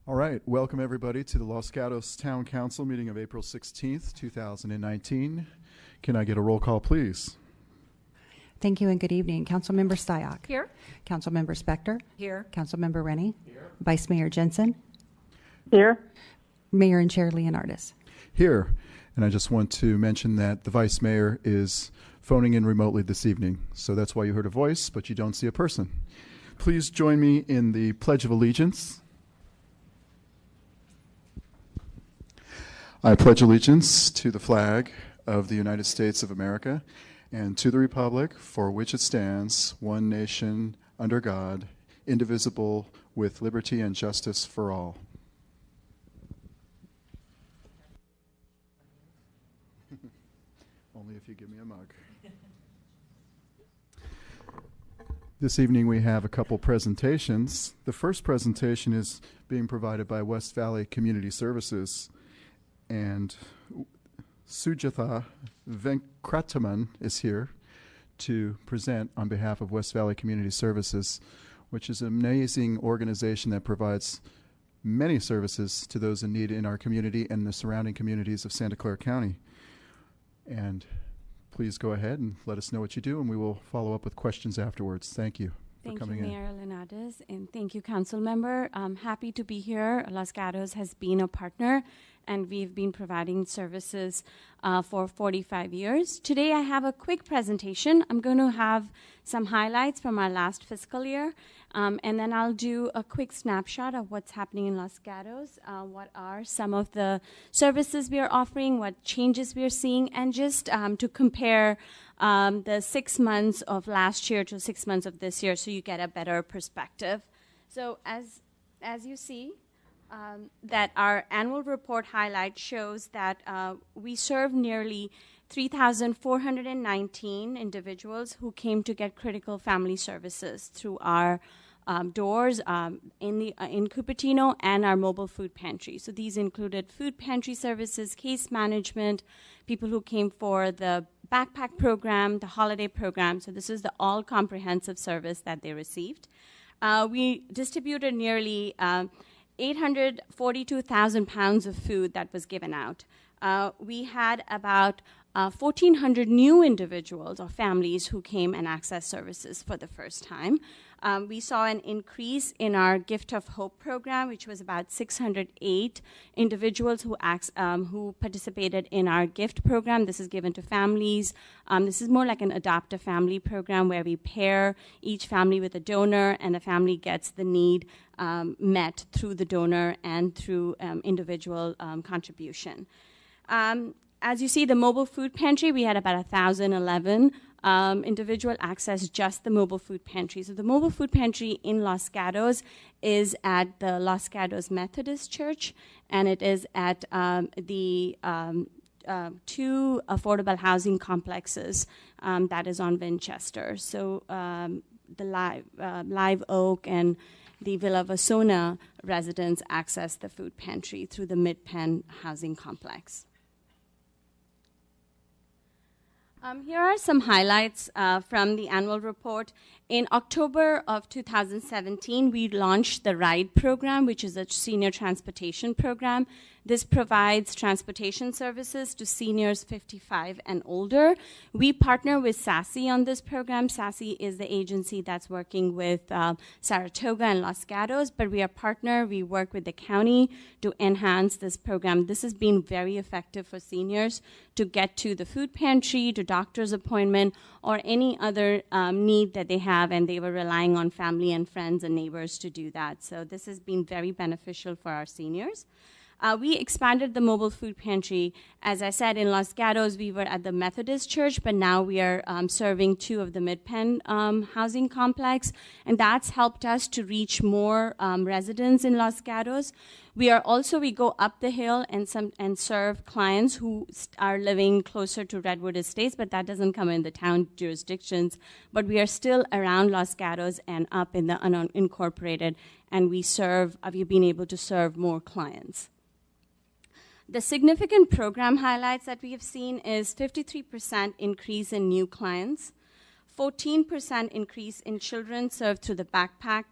All right, welcome everybody to the Los Gatos Town Council meeting of April 16th, 2019. Can I get a roll call, please? Thank you and good evening. Councilmember Styock. Here. Councilmember Spector. Here. Councilmember Rennie. Here. Vice Mayor Jensen. Here. Mayor and Chair Leonardis. Here. And I just want to mention that the Vice Mayor is phoning in remotely this evening. So that's why you heard a voice, but you don't see a person. Please join me in the Pledge of Allegiance. I pledge allegiance to the flag of the United States of America and to the republic for which it stands, one nation, under God, indivisible, with liberty and justice for all. Only if you give me a mug. This evening we have a couple presentations. The first presentation is being provided by West Valley Community Services. And Sujatha Venkrataman is here to present on behalf of West Valley Community Services, which is an amazing organization that provides many services to those in need in our community and the surrounding communities of Santa Clara County. And please go ahead and let us know what you do, and we will follow up with questions afterwards. Thank you for coming in. Thank you, Mayor Leonardis, and thank you, Council Member. I'm happy to be here. Los Gatos has been a partner, and we've been providing services for 45 years. Today I have a quick presentation. I'm going to have some highlights from our last fiscal year, and then I'll do a quick snapshot of what's happening in Los Gatos, what are some of the services we are offering, what changes we are seeing, and just to compare the 6 months of last year to 6 months of this year so you get a better perspective. So as you see, that our annual report highlight shows that we serve nearly 3,419 individuals who came to get critical family services through our doors in Cupertino and our mobile food pantry. So these included food pantry services, case management, people who came for the backpack program, the holiday program. So this is the all-comprehensive service that they received. We distributed nearly 842,000 pounds of food that was given out. We had about 1,400 new individuals or families who came and accessed services for the first time. We saw an increase in our Gift of Hope program, which was about 608 individuals who participated in our gift program. This is given to families. This is more like an adopt a family program where we pair each family with a donor, and the family gets the need met through the donor and through individual contribution. As you see, the mobile food pantry, we had about 1,011 individual access just the mobile food pantry. So the mobile food pantry in Los Gatos is at the Los Gatos Methodist Church, and it is at the 2 affordable housing complexes that is on Winchester. So the Live Oak and the Villa Vasona residents access the food pantry through the Mid-Penn housing complex. Here are some highlights from the annual report. In October of 2017, we launched the RIDE program, which is a senior transportation program. This provides transportation services to seniors 55 and older. We partner with SASE on this program. SASE is the agency that's working with Saratoga and Los Gatos, but we are partner. We work with the county to enhance this program. This has been very effective for seniors to get to the food pantry, to doctor's appointment, or any other need that they have, and they were relying on family and friends and neighbors to do that. So this has been very beneficial for our seniors. We expanded the mobile food pantry. As I said, in Los Gatos, we were at the Methodist Church, but now we are serving 2 of the Mid-Penn housing complex, and that's helped us to reach more residents in Los Gatos. We go up the hill and serve clients who are living closer to Redwood Estates, but that doesn't come in the town jurisdictions. But we are still around Los Gatos and up in the unincorporated, and we've been able to serve more clients. The significant program highlights that we have seen is 53% increase in new clients, 14% increase in children served through the backpack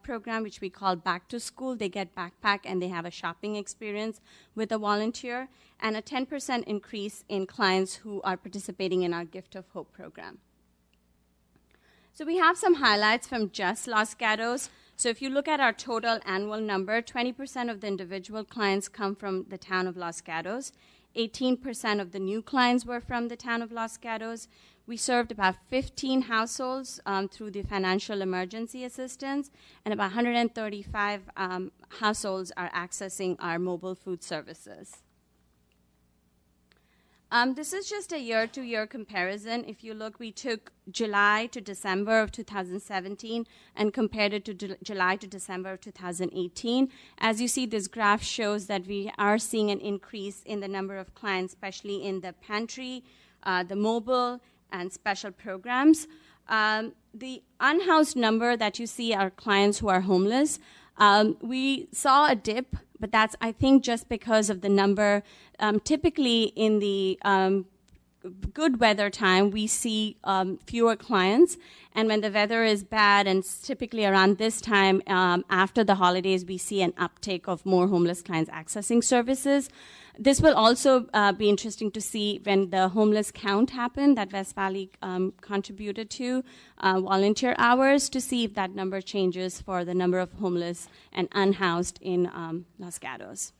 program, which we call Back to School. They get backpack and they have a shopping experience with a volunteer, and a 10% increase in clients who are participating in our Gift of Hope program. So we have some highlights from just Los Gatos. So if you look at our total annual number, 20% of the individual clients come from the town of Los Gatos. 18% of the new clients were from the town of Los Gatos. We served about 15 households through the financial emergency assistance, and about 135 households are accessing our mobile food services. This is just a year-to-year comparison. If you look, we took July to December of 2017 and compared it to July to December of 2018. As you see, this graph shows that we are seeing an increase in the number of clients, especially in the pantry, the mobile, and special programs. The unhoused number that you see are clients who are homeless. We saw a dip, but that's, I think, just because of the number. Typically, in the good weather time, we see fewer clients. And when the weather is bad, and typically around this time after the holidays, we see an uptake of more homeless clients accessing services. This will also be interesting to see when the homeless count happened that West Valley contributed to, volunteer hours, to see if that number changes for the number of homeless and unhoused in Los Gatos.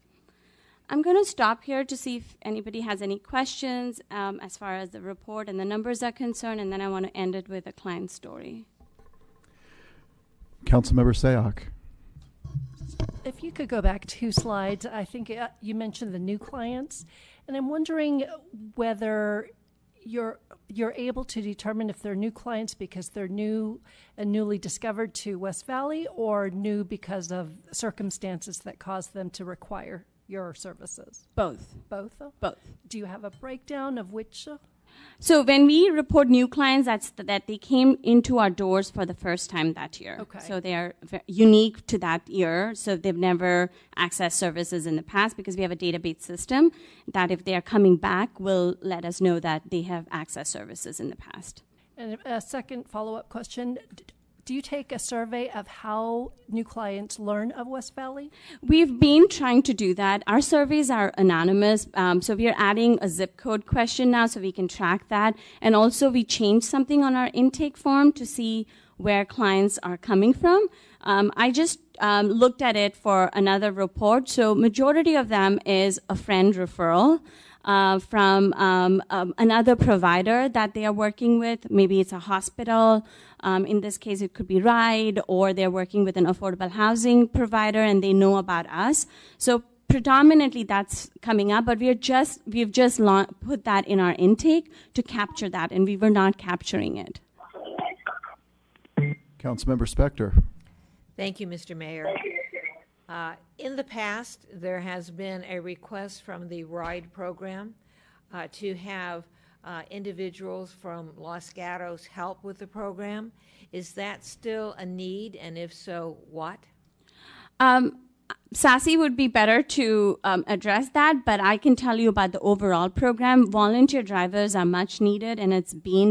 I'm going to stop here to see if anybody has any questions as far as the report and the numbers are concerned, and then I want to end it with a client story. Councilmember Sayoc. If you could go back 2 slides, I think you mentioned the new clients, and I'm wondering whether you're able to determine if they're new clients because they're new and newly discovered to West Valley, or new because of circumstances that cause them to require your services? Both. Both? Both. Do you have a breakdown of which? So when we report new clients, that's that they came into our doors for the first time that year. Okay. So they are unique to that year. So they've never accessed services in the past, because we have a database system that if they are coming back will let us know that they have accessed services in the past. And a second follow-up question. Do you take a survey of how new clients learn of West Valley? We've been trying to do that. Our surveys are anonymous, so we are adding a zip code question now so we can track that. And also we changed something on our intake form to see where clients are coming from. I just looked at it for another report. So majority of them is a friend referral. From another provider that they are working with. Maybe it's a hospital. In this case, it could be RIDE, or they're working with an affordable housing provider and they know about us. So predominantly that's coming up, but we've just put that in our intake to capture that, and we were not capturing it. Councilmember Spector. Thank you, Mr. Mayor. In the past, there has been a request from the RIDE program to have individuals from Los Gatos help with the program. Is that still a need, and if so, what? Sassy would be better to address that, but I can tell you about the overall program. Volunteer drivers are much needed, and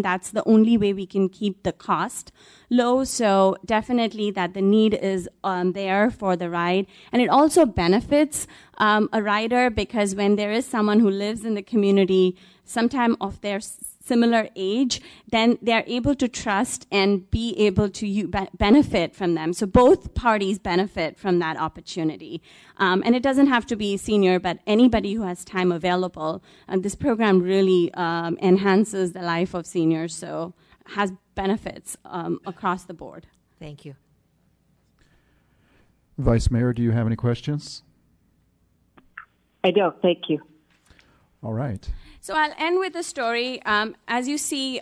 that's the only way we can keep the cost low. So definitely that the need is there for the ride. And it also benefits a rider, because when there is someone who lives in the community, sometime of their similar age, then they're able to trust and be able to benefit from them. So both parties benefit from that opportunity. And it doesn't have to be senior, but anybody who has time available. And this program really enhances the life of seniors, so has benefits across the board. Thank you. Vice Mayor, do you have any questions? I don't. Thank you. All right. So I'll end with a story. As you see,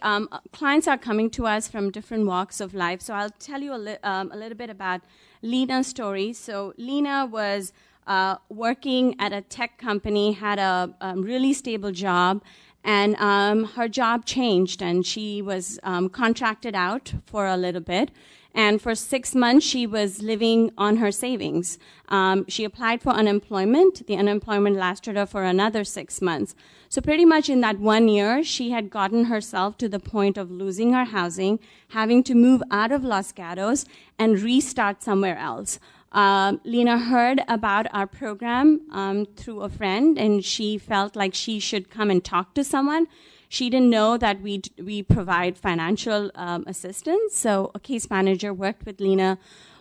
clients are coming to us from different walks of life. So I'll tell you a little bit about Lena's story. So Lena was working at a tech company, had a really stable job, and her job changed, and she was contracted out for a little bit. And for 6 months, she was living on her savings. She applied for unemployment. The unemployment lasted her for another 6 months. So pretty much in that 1 year, she had gotten herself to the point of losing her housing, having to move out of Los Gatos and restart somewhere else. Lena heard about our program through a friend, and she felt like she should come and talk to someone. She didn't know that we provide financial assistance, so a case manager worked with Lena,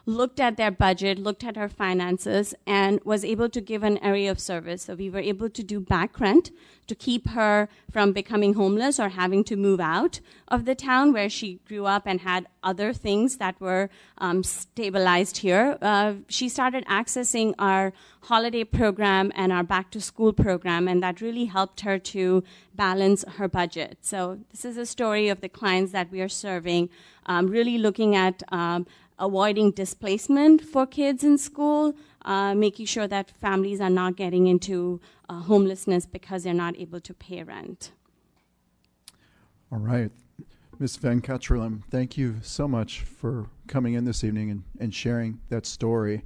looked at their budget, looked at her finances, and was able to give an area of service. So we were able to do back rent to keep her from becoming homeless or having to move out of the town where she grew up and had other things that were stabilized here. She started accessing our holiday program and our back to school program, and that really helped her to balance her budget. So this is a story of the clients that we are serving, really looking at avoiding displacement for kids in school, making sure that families are not getting into homelessness because they're not able to pay rent. All right. Ms. Venkatralam, thank you so much for coming in this evening and sharing that story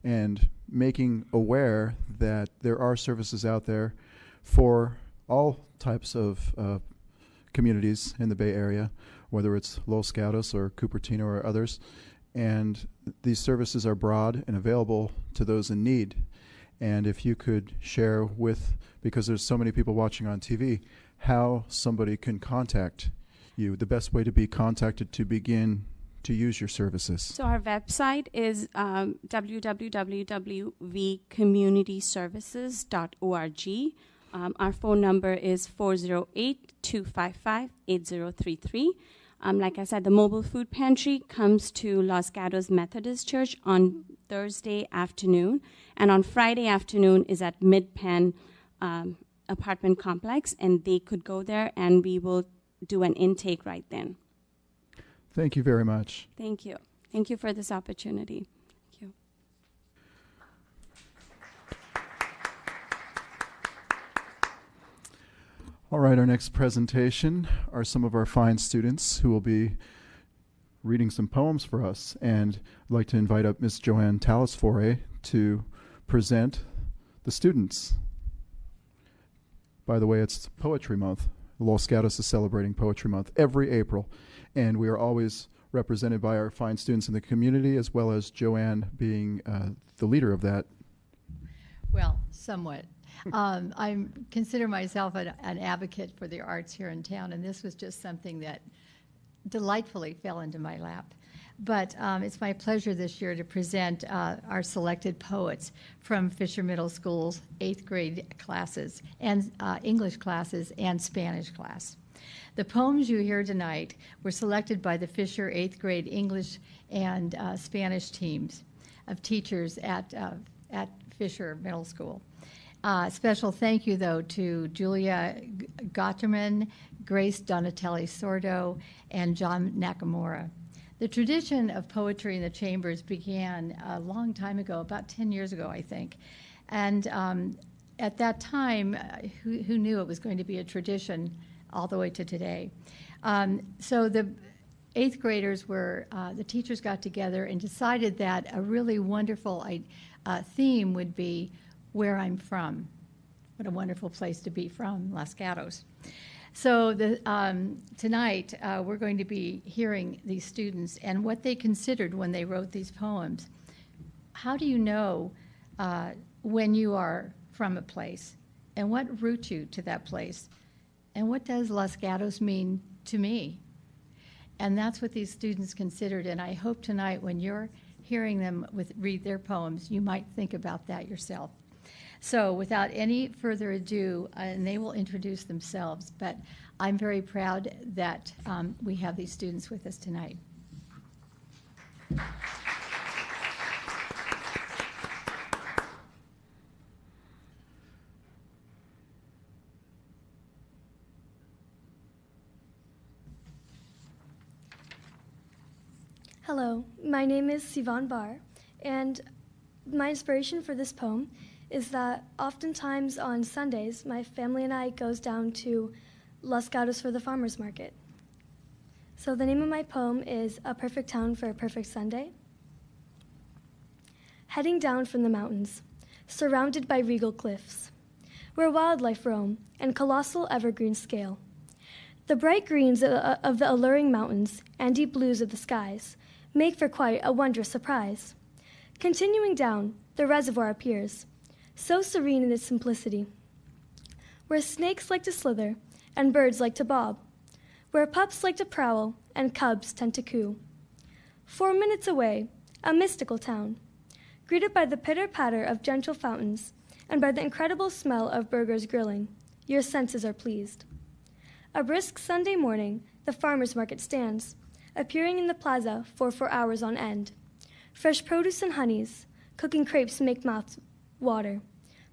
and making aware that there are services out there for all types of communities in the Bay Area, whether it's Los Gatos or Cupertino or others. And these services are broad and available to those in need. And if you could share with, because there's so many people watching on TV, how somebody can contact you, the best way to be contacted to begin to use your services. So our website is www.vcommunityservices.org. Our phone number is 408-255-8033. Like I said, the mobile food pantry comes to Los Gatos Methodist Church on Thursday afternoon, and on Friday afternoon is at Mid-Penn apartment complex, and they could go there, and we will do an intake right then. Thank you very much. Thank you. Thank you for this opportunity. Thank you. All right, our next presentation are some of our fine students who will be reading some poems for us. And I'd like to invite up Miss Joanne Talasfore to present the students. By the way, it's Poetry Month. Los Gatos is celebrating Poetry Month every April. And we are always represented by our fine students in the community, as well as Joanne being the leader of that. Well, somewhat. I consider myself an advocate for the arts here in town, and this was just something that delightfully fell into my lap. But it's my pleasure this year to present our selected poets from Fisher Middle School's 8th grade classes, and English classes and Spanish class. The poems you hear tonight were selected by the Fisher 8th grade English and Spanish teams of teachers at Fisher Middle School. Special thank you, though, to Julia Gotterman, Grace Donatelli Sordo, and John Nakamura. The tradition of poetry in the chambers began a long time ago, about 10 years ago, I think. And at that time, who knew it was going to be a tradition all the way to today? So the 8th graders the teachers got together and decided that a really wonderful theme would be where I'm from. What a wonderful place to be from, Los Gatos. So tonight we're going to be hearing these students and what they considered when they wrote these poems. How do you know when you are from a place, and what roots you to that place, and what does Los Gatos mean to me? And that's what these students considered, and I hope tonight when you're hearing them read their poems, you might think about that yourself. So without any further ado, and they will introduce themselves, but I'm very proud that we have these students with us tonight. Hello, my name is Sivan Barr, and my inspiration for this poem is that oftentimes on Sundays, my family and I goes down to Los Gatos for the farmers market. So the name of my poem is A Perfect Town for a Perfect Sunday. Heading down from the mountains, surrounded by regal cliffs, where wildlife roam and colossal evergreens scale. The bright greens of the alluring mountains and deep blues of the skies make for quite a wondrous surprise. Continuing down, the reservoir appears, so serene in its simplicity, where snakes like to slither and birds like to bob, where pups like to prowl and cubs tend to coo. 4 minutes away, a mystical town, greeted by the pitter-patter of gentle fountains and by the incredible smell of burgers grilling, your senses are pleased. A brisk Sunday morning, the farmer's market stands, appearing in the plaza for 4 hours on end. Fresh produce and honeys, cooking crepes make mouths water.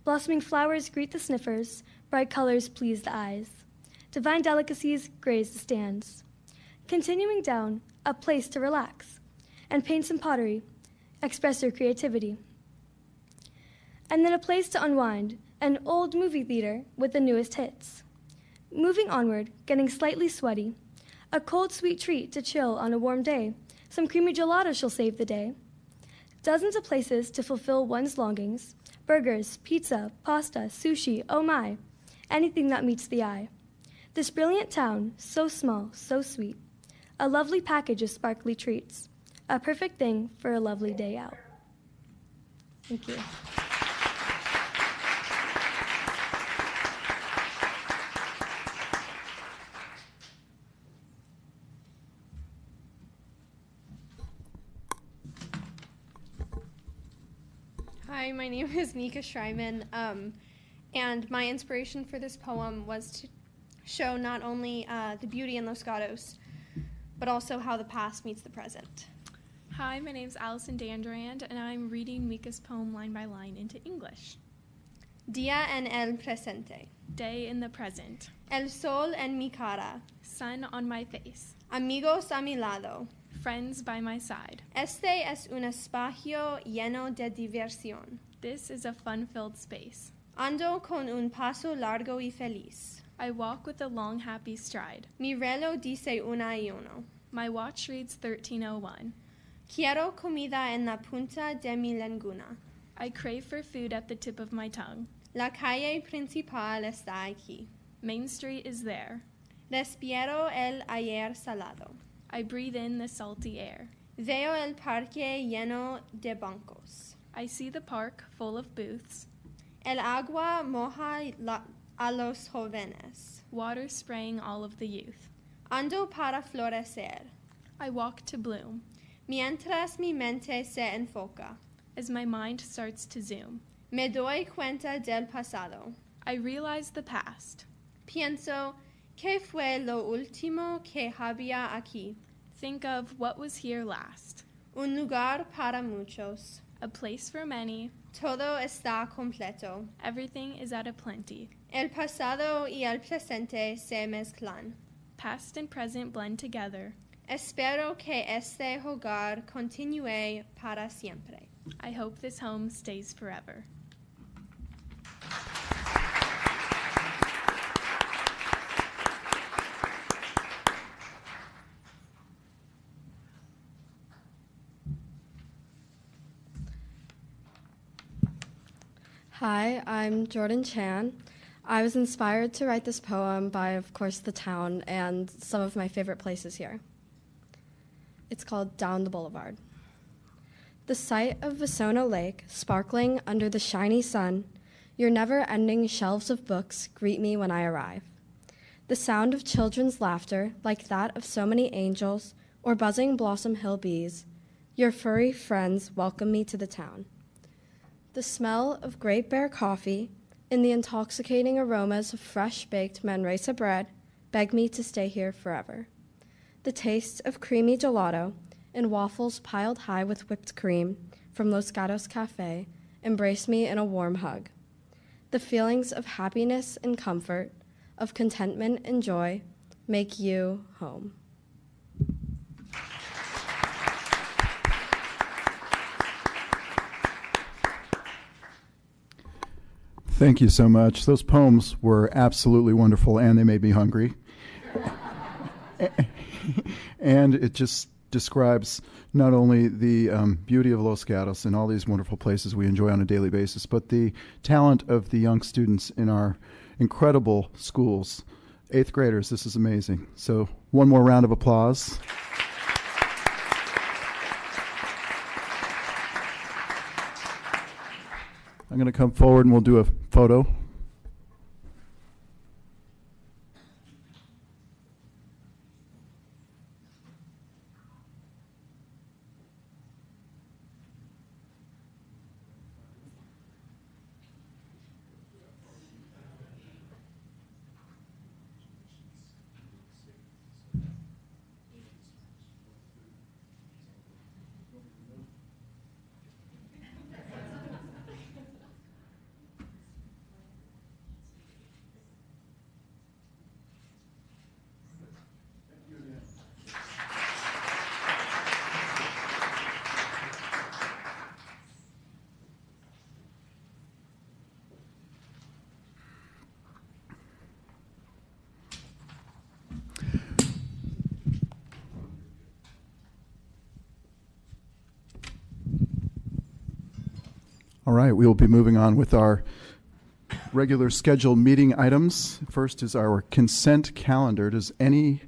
Blossoming flowers greet the sniffers, bright colors please the eyes. Divine delicacies graze the stands. Continuing down, a place to relax and paint some pottery, express your creativity. And then a place to unwind, an old movie theater with the newest hits. Moving onward, getting slightly sweaty, a cold sweet treat to chill on a warm day, some creamy gelato shall save the day. Dozens of places to fulfill one's longings, burgers, pizza, pasta, sushi, oh my, anything that meets the eye. This brilliant town, so small, so sweet, a lovely package of sparkly treats, a perfect thing for a lovely day out. Thank you. Hi, my name is Nika Schreiman, and my inspiration for this poem was to show not only the beauty in Los Gatos, but also how the past meets the present. Hi, my name is Allison Dandrand, and I'm reading Mika's poem line by line into English. Día en el presente. Day in the present. El sol en mi cara. Sun on my face. Amigos a mi lado. Friends by my side. Este es un espacio lleno de diversión. This is a fun-filled space. Ando con un paso largo y feliz. I walk with a long, happy stride. Mi reloj dice 1:01. My watch reads 13:01. Quiero comida en la punta de mi lengua. I crave for food at the tip of my tongue. La calle principal está aquí. Main Street is there. Respiro el aire salado. I breathe in the salty air. Veo el parque lleno de bancos. I see the park full of booths. El agua moja a los jóvenes. Water spraying all of the youth. Ando para florecer. I walk to bloom. Mientras mi mente se enfoca. As my mind starts to zoom. Me doy cuenta del pasado. I realize the past. Pienso, ¿qué fue lo último que había aquí? Think of what was here last. Un lugar para muchos. A place for many. Todo está completo. Everything is at a plenty. El pasado y el presente se mezclan. Past and present blend together. Espero que este hogar continúe para siempre. I hope this home stays forever. Hi, I'm Jordan Chan. I was inspired to write this poem by, of course, the town and some of my favorite places here. It's called Down the Boulevard. The sight of Vasona Lake, sparkling under the shiny sun, your never-ending shelves of books greet me when I arrive. The sound of children's laughter, like that of so many angels or buzzing Blossom Hill bees, your furry friends welcome me to the town. The smell of Great Bear coffee and the intoxicating aromas of fresh-baked Manresa bread beg me to stay here forever. The taste of creamy gelato and waffles piled high with whipped cream from Los Gatos Cafe embrace me in a warm hug. The feelings of happiness and comfort, of contentment and joy, make you home. Thank you so much. Those poems were absolutely wonderful, and they made me hungry. And it just describes not only the beauty of Los Gatos and all these wonderful places we enjoy on a daily basis, but the talent of the young students in our incredible schools. 8th graders, this is amazing. So one more round of applause. I'm going to come forward and we'll do a photo. All right, we will be moving on with our regular scheduled meeting items. First is our consent calendar. Does any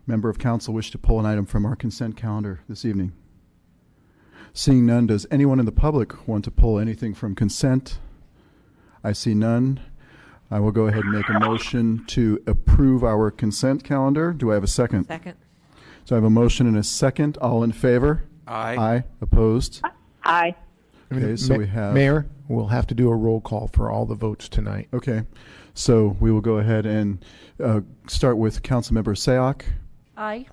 member of council wish to pull an item from our consent calendar this evening? Seeing none, does anyone in the public want to pull anything from consent? I see none. I will go ahead and make a motion to approve our consent calendar. Do I have a second? Second. So I have a motion and a second. All in favor? Aye. Aye. Opposed? Aye. Okay, so we have... Mayor, we'll have to do a roll call for all the votes tonight. Okay, so we will go ahead and start with Councilmember Sayoc. Aye.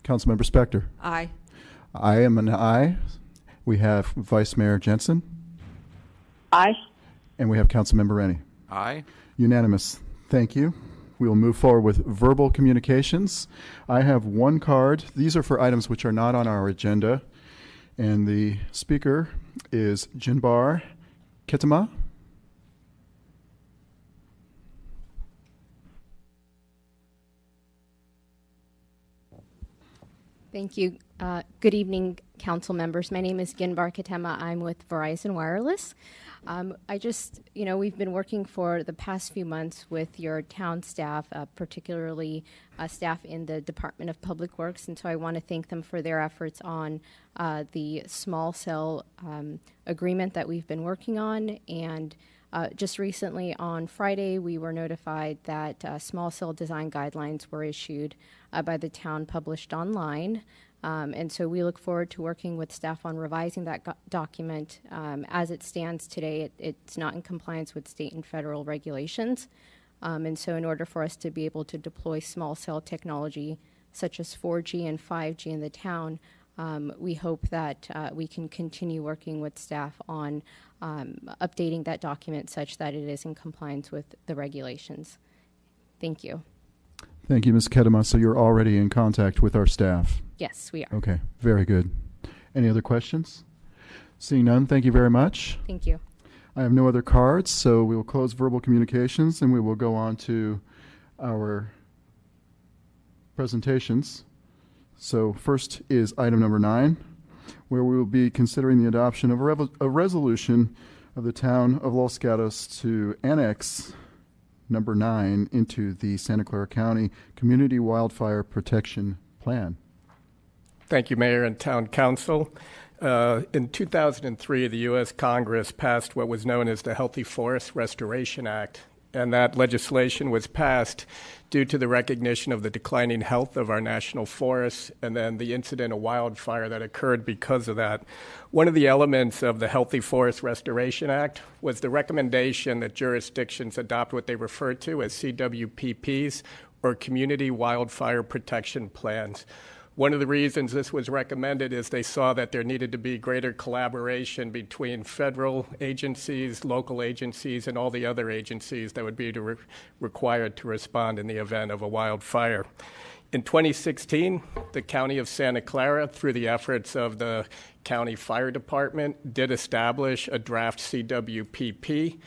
Councilmember Spector. Aye. I am an aye. We have Vice Mayor Jensen. Aye. And we have Councilmember Rennie. Aye. Unanimous. Thank you. We will move forward with verbal communications. I have one card. These are for items which are not on our agenda. And the speaker is Jinbar Ketema. Thank you. Good evening, council members. My name is Ginbar Ketema. I'm with Verizon Wireless. We've been working for the past few months with your town staff, particularly staff in the Department of Public Works, and so I want to thank them for their efforts on the small cell agreement that we've been working on. And just recently on Friday, we were notified that small cell design guidelines were issued by the town, published online. And so we look forward to working with staff on revising that document. As it stands today, it's not in compliance with state and federal regulations. And so in order for us to be able to deploy small cell technology, such as 4G and 5G in the town, we hope that we can continue working with staff on updating that document such that it is in compliance with the regulations. Thank you. Thank you, Ms. Ketema. So you're already in contact with our staff? Yes, we are. Okay, very good. Any other questions? Seeing none, thank you very much. Thank you. I have no other cards, so we will close verbal communications and we will go on to our presentations. So first is item number 9, where we will be considering the adoption of a resolution of the town of Los Gatos to annex number 9 into the Santa Clara County Community Wildfire Protection Plan. Thank you, Mayor and Town Council. In 2003, the U.S. Congress passed what was known as the Healthy Forest Restoration Act, and that legislation was passed due to the recognition of the declining health of our national forests and then the incident of wildfire that occurred because of that. One of the elements of the Healthy Forest Restoration Act was the recommendation that jurisdictions adopt what they refer to as CWPPs, or Community Wildfire Protection Plans. One of the reasons this was recommended is they saw that there needed to be greater collaboration between federal agencies, local agencies, and all the other agencies that would be required to respond in the event of a wildfire. In 2016, the County of Santa Clara, through the efforts of the County Fire Department, did establish a draft CWPP.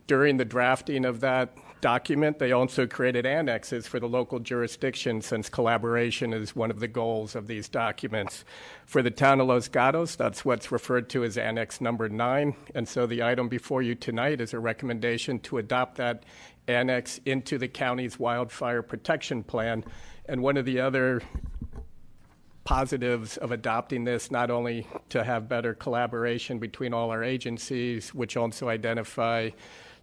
During the drafting of that document, they also created annexes for the local jurisdiction, since collaboration is one of the goals of these documents. For the town of Los Gatos, that's what's referred to as Annex Number 9, and so the item before you tonight is a recommendation to adopt that annex into the county's wildfire protection plan. And one of the other positives of adopting this, not only to have better collaboration between all our agencies, which also identify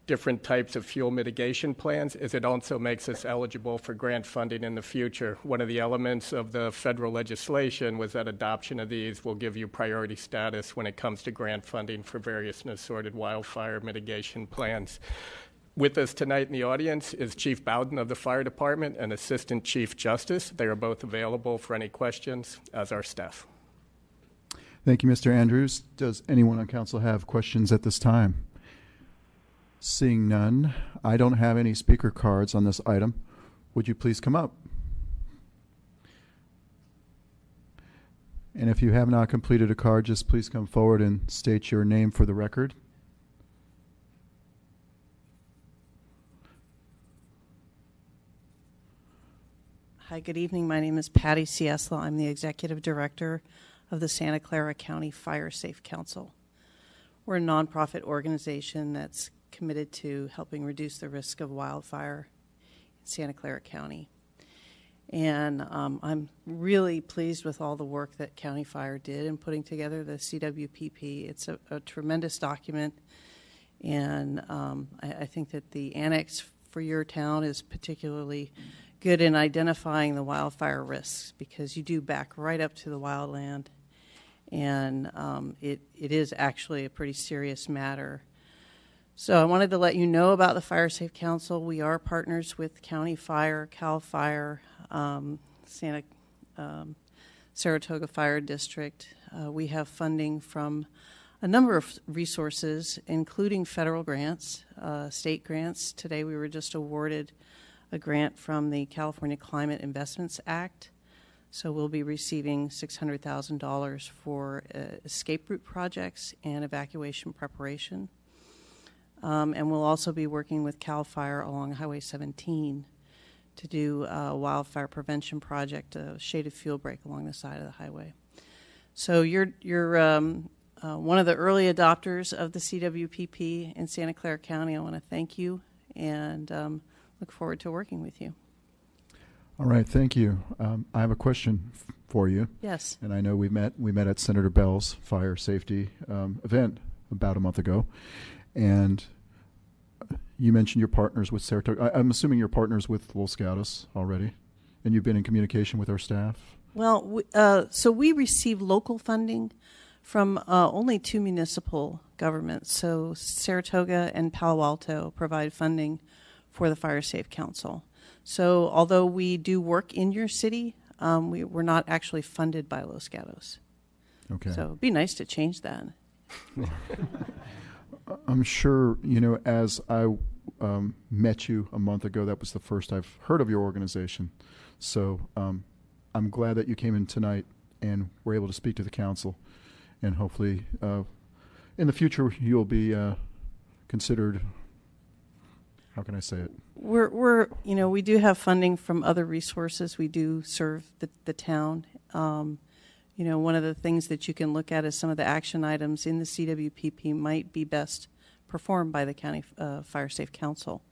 different types of fuel mitigation plans, is it also makes us eligible for grant funding in the future. One of the elements of the federal legislation was that adoption of these will give you priority status when it comes to grant funding for various and assorted wildfire mitigation plans. With us tonight in the audience is Chief Bowden of the Fire Department and Assistant Chief Justice. They are both available for any questions, as are staff. Thank you, Mr. Andrews. Does anyone on council have questions at this time? Seeing none, I don't have any speaker cards on this item. Would you please come up? And if you have not completed a card, just please come forward and state your name for the record. Hi, good evening. My name is Patty Ciesla. I'm the Executive Director of the Santa Clara County Fire Safe Council. We're a nonprofit organization that's committed to helping reduce the risk of wildfire in Santa Clara County. And I'm really pleased with all the work that County Fire did in putting together the CWPP. It's a tremendous document, and I think that the annex for your town is particularly good in identifying the wildfire risks, because you do back right up to the wildland, and it is actually a pretty serious matter. So I wanted to let you know about the Fire Safe Council. We are partners with County Fire, CAL FIRE, Saratoga Fire District. We have funding from a number of resources, including federal grants, state grants. Today we were just awarded a grant from the California Climate Investments Act. So we'll be receiving $600,000 for escape route projects and evacuation preparation. And we'll also be working with CAL FIRE along Highway 17 to do a wildfire prevention project, a shaded fuel break along the side of the highway. So you're one of the early adopters of the CWPP in Santa Clara County. I want to thank you and look forward to working with you. All right, thank you. I have a question for you. Yes. And I know we met at Senator Bell's fire safety event about a month ago, and you mentioned your partners with Saratoga. I'm assuming you're partners with Los Gatos already, and you've been in communication with our staff? Well, so we receive local funding from only two municipal governments. So Saratoga and Palo Alto provide funding for the Fire Safe Council. So although we do work in your city, we're not actually funded by Los Gatos. Okay. So it'd be nice to change that. I'm sure, as I met you a month ago, that was the first I've heard of your organization. So I'm glad that you came in tonight and were able to speak to the council. And hopefully in the future you'll be considered, how can I say it? We do have funding from other resources. We do serve the town. One of the things that you can look at is some of the action items in the CWPP might be best performed by the County Fire Safe Council.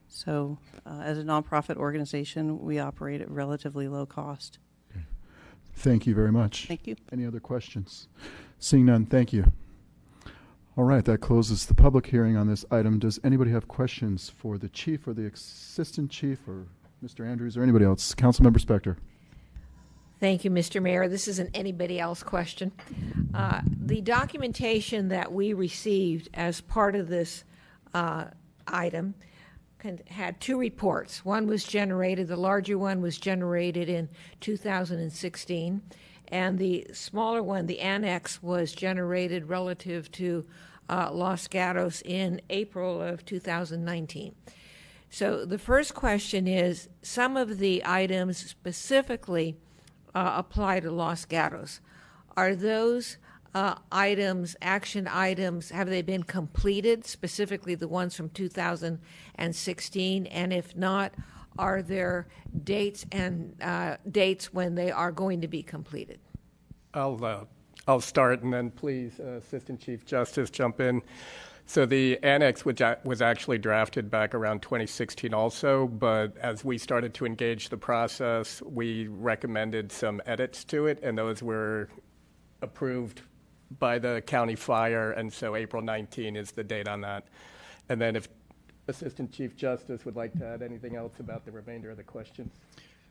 So as a nonprofit organization, we operate at relatively low cost. Okay. Thank you very much. Thank you. Any other questions? Seeing none, thank you. All right, that closes the public hearing on this item. Does anybody have questions for the chief or the assistant chief or Mr. Andrews or anybody else? Councilmember Spector. Thank you, Mr. Mayor. This is an anybody else question. The documentation that we received as part of this item had two reports. One was generated, the larger one was generated in 2016, and the smaller one, the annex, was generated relative to Los Gatos in April of 2019. So the first question is, some of the items specifically apply to Los Gatos. Are those action items, have they been completed, specifically the ones from 2016? And if not, are there dates when they are going to be completed? I'll start, and then please, Assistant Chief Justice, jump in. So the annex, which was actually drafted back around 2016 also, but as we started to engage the process, we recommended some edits to it, and those were approved by the county fire, and so April 19 is the date on that. And then if Assistant Chief Justice would like to add anything else about the remainder of the questions.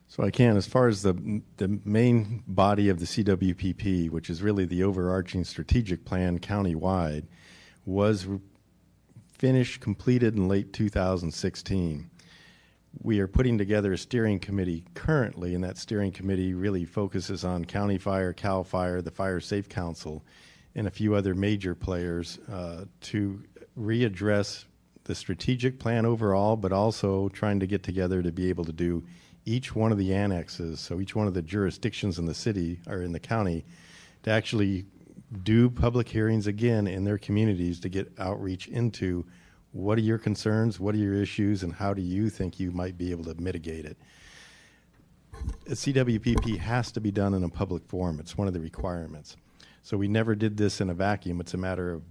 So I can, as far as the main body of the CWPP, which is really the overarching strategic plan countywide, was finished, completed in late 2016. We are putting together a steering committee currently, and that steering committee really focuses on County Fire, CAL FIRE, the Fire Safe Council, and a few other major players to readdress the strategic plan overall, but also trying to get together to be able to do each one of the annexes, so each one of the jurisdictions in the city or in the county, to actually do public hearings again in their communities to get outreach into what are your concerns, what are your issues, and how do you think you might be able to mitigate it. A CWPP has to be done in a public forum. It's one of the requirements. So we never did this in a vacuum. It's a matter of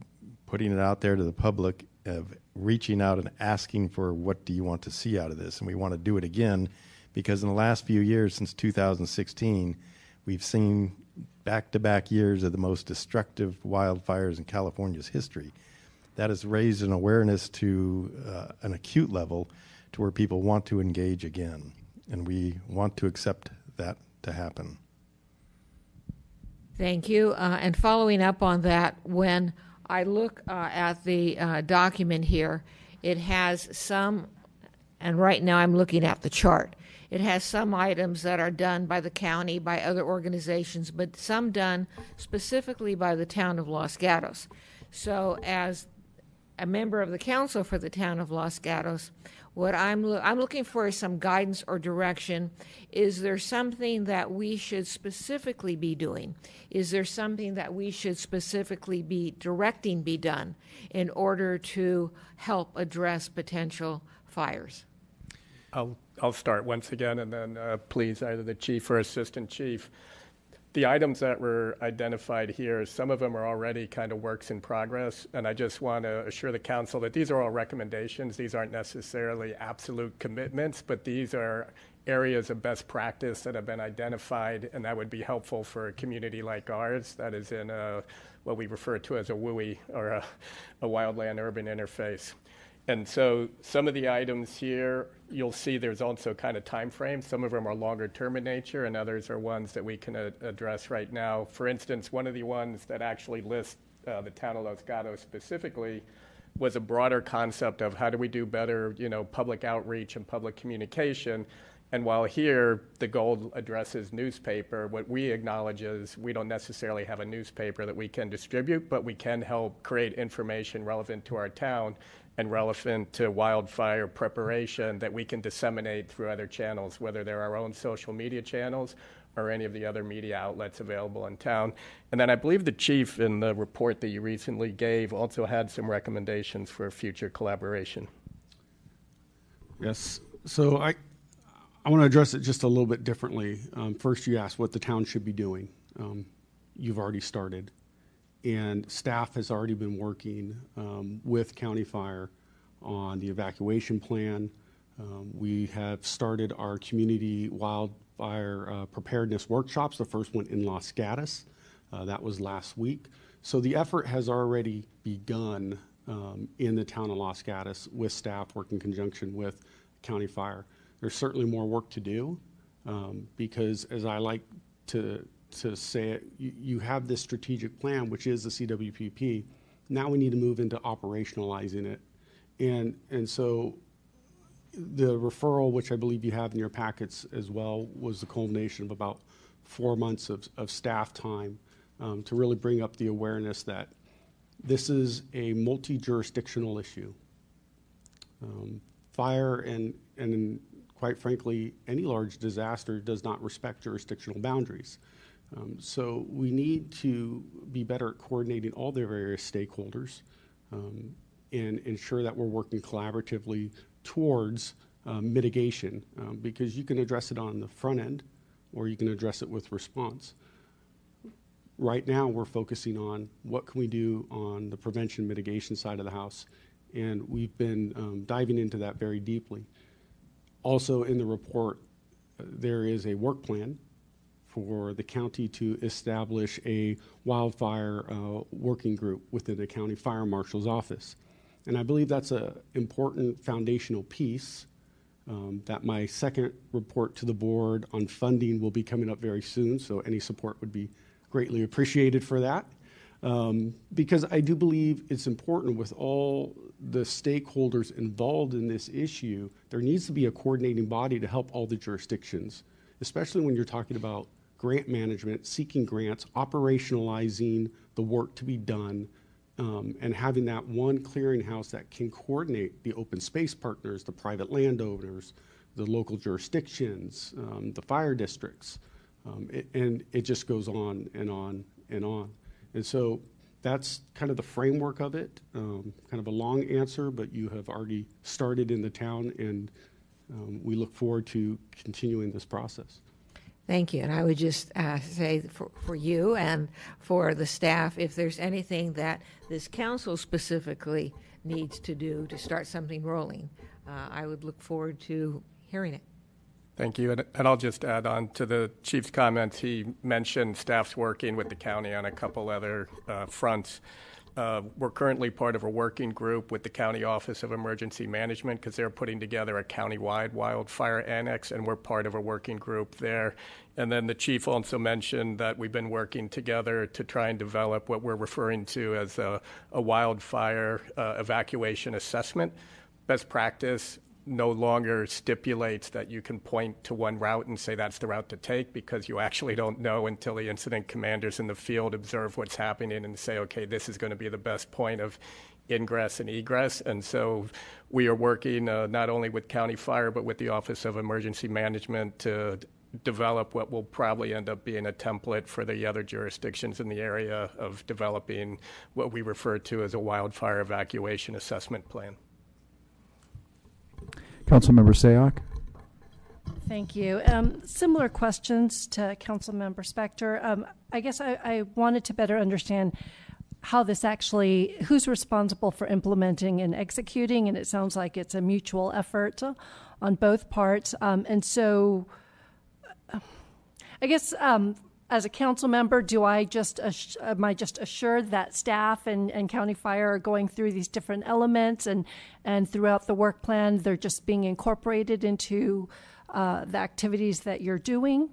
putting it out there to the public, of reaching out and asking for what do you want to see out of this. And we want to do it again because in the last few years, since 2016, we've seen back-to-back years of the most destructive wildfires in California's history. That has raised an awareness to an acute level to where people want to engage again. And we want to accept that to happen. Thank you. And following up on that, when I look at the document here, it has some, and right now I'm looking at the chart, it has some items that are done by the county, by other organizations, but some done specifically by the town of Los Gatos. So as a member of the council for the town of Los Gatos, what I'm looking for is some guidance or direction. Is there something that we should specifically be doing? Is there something that we should specifically be directing be done in order to help address potential fires? I'll start once again, and then please, either the chief or assistant chief. The items that were identified here, some of them are already kind of works in progress, and I just want to assure the council that these are all recommendations. These aren't necessarily absolute commitments, but these are areas of best practice that have been identified, and that would be helpful for a community like ours that is in what we refer to as a WUI, or a wildland-urban interface. And so some of the items here, you'll see there's also kind of time frames. Some of them are longer term in nature, and others are ones that we can address right now. For instance, one of the ones that actually lists the town of Los Gatos specifically was a broader concept of how do we do better, public outreach and public communication. And while here the goal addresses newspaper, what we acknowledge is we don't necessarily have a newspaper that we can distribute, but we can help create information relevant to our town and relevant to wildfire preparation that we can disseminate through other channels, whether they're our own social media channels or any of the other media outlets available in town. And then I believe the chief in the report that you recently gave also had some recommendations for future collaboration. Yes, so I want to address it just a little bit differently. First, you asked what the town should be doing. You've already started. And staff has already been working with County Fire on the evacuation plan. We have started our community wildfire preparedness workshops, the first one in Los Gatos. That was last week. So the effort has already begun in the town of Los Gatos with staff working in conjunction with County Fire. There's certainly more work to do because, as I like to say it, you have this strategic plan, which is the CWPP. Now we need to move into operationalizing it. And so the referral, which I believe you have in your packets as well, was the culmination of about 4 months of staff time to really bring up the awareness that this is a multi-jurisdictional issue. Fire and quite frankly, any large disaster does not respect jurisdictional boundaries. So we need to be better at coordinating all the various stakeholders and ensure that we're working collaboratively towards mitigation, because you can address it on the front end or you can address it with response. Right now, we're focusing on what can we do on the prevention mitigation side of the house, and we've been diving into that very deeply. Also in the report, there is a work plan for the county to establish a wildfire working group within the county fire marshal's office. And I believe that's an important foundational piece that my second report to the board on funding will be coming up very soon, so any support would be greatly appreciated for that. Because I do believe it's important with all the stakeholders involved in this issue, there needs to be a coordinating body to help all the jurisdictions, especially when you're talking about grant management, seeking grants, operationalizing the work to be done, and having that one clearinghouse that can coordinate the open space partners, the private landowners, the local jurisdictions, the fire districts, and it just goes on and on and on. And so that's kind of the framework of it, kind of a long answer, but you have already started in the town, and we look forward to continuing this process. Thank you. And I would just say for you and for the staff, if there's anything that this council specifically needs to do to start something rolling, I would look forward to hearing it. Thank you. And I'll just add on to the chief's comments. He mentioned staff's working with the county on a couple other fronts. We're currently part of a working group with the County Office of Emergency Management because they're putting together a countywide wildfire annex, and we're part of a working group there. And then the chief also mentioned that we've been working together to try and develop what we're referring to as a wildfire evacuation assessment. Best practice no longer stipulates that you can point to one route and say that's the route to take, because you actually don't know until the incident commanders in the field observe what's happening and say, okay, this is going to be the best point of ingress and egress. And so we are working not only with County Fire, but with the Office of Emergency Management to develop what will probably end up being a template for the other jurisdictions in the area of developing what we refer to as a wildfire evacuation assessment plan. Councilmember Sayoc. Thank you. Similar questions to Councilmember Spector. I guess I wanted to better understand how this actually, who's responsible for implementing and executing, and it sounds like it's a mutual effort on both parts. And so I guess as a council member, am I just assured that staff and County Fire are going through these different elements and throughout the work plan, they're just being incorporated into the activities that you're doing?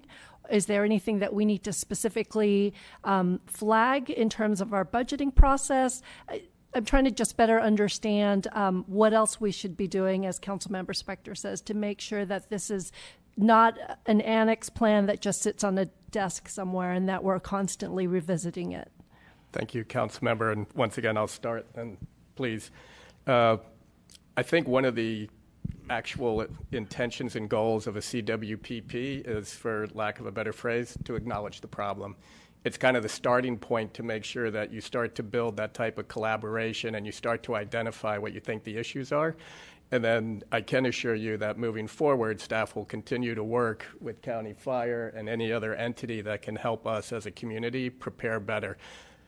Is there anything that we need to specifically flag in terms of our budgeting process? I'm trying to just better understand what else we should be doing, as Councilmember Spector says, to make sure that this is not an annex plan that just sits on a desk somewhere and that we're constantly revisiting it. Thank you, Councilmember. And once again, I'll start, and please. I think one of the actual intentions and goals of a CWPP is, for lack of a better phrase, to acknowledge the problem. It's kind of the starting point to make sure that you start to build that type of collaboration and you start to identify what you think the issues are. And then I can assure you that moving forward, staff will continue to work with County Fire and any other entity that can help us as a community prepare better.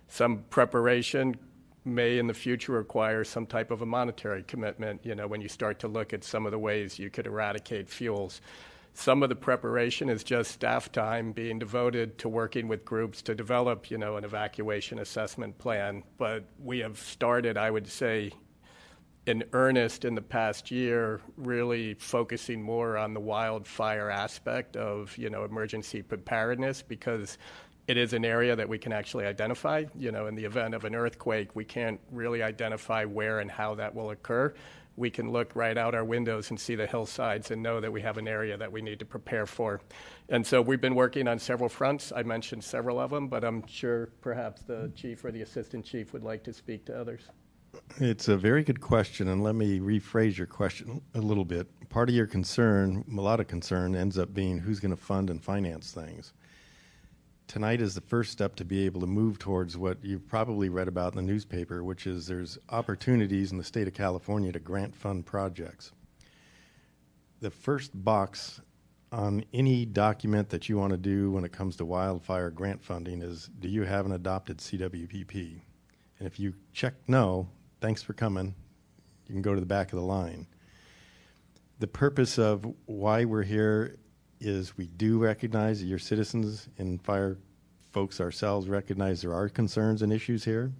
Some preparation may in the future require some type of a monetary commitment, when you start to look at some of the ways you could eradicate fuels. Some of the preparation is just staff time being devoted to working with groups to develop, an evacuation assessment plan. But we have started, I would say, in earnest in the past year, really focusing more on the wildfire aspect of, emergency preparedness, because it is an area that we can actually identify. In the event of an earthquake, we can't really identify where and how that will occur. We can look right out our windows and see the hillsides and know that we have an area that we need to prepare for. And so we've been working on several fronts. I mentioned several of them, but I'm sure perhaps the chief or the assistant chief would like to speak to others. It's a very good question, and let me rephrase your question a little bit. Part of your concern, a lot of concern, ends up being who's going to fund and finance things. tonight is the first step to be able to move towards what you've probably read about in the newspaper, which is there's opportunities in the state of California to grant fund projects. The first box on any document that you want to do when it comes to wildfire grant funding is, do you have an adopted CWPP? And if you check no, thanks for coming. You can go to the back of the line. The purpose of why we're here is we do recognize that your citizens and fire folks ourselves recognize there are concerns and issues here.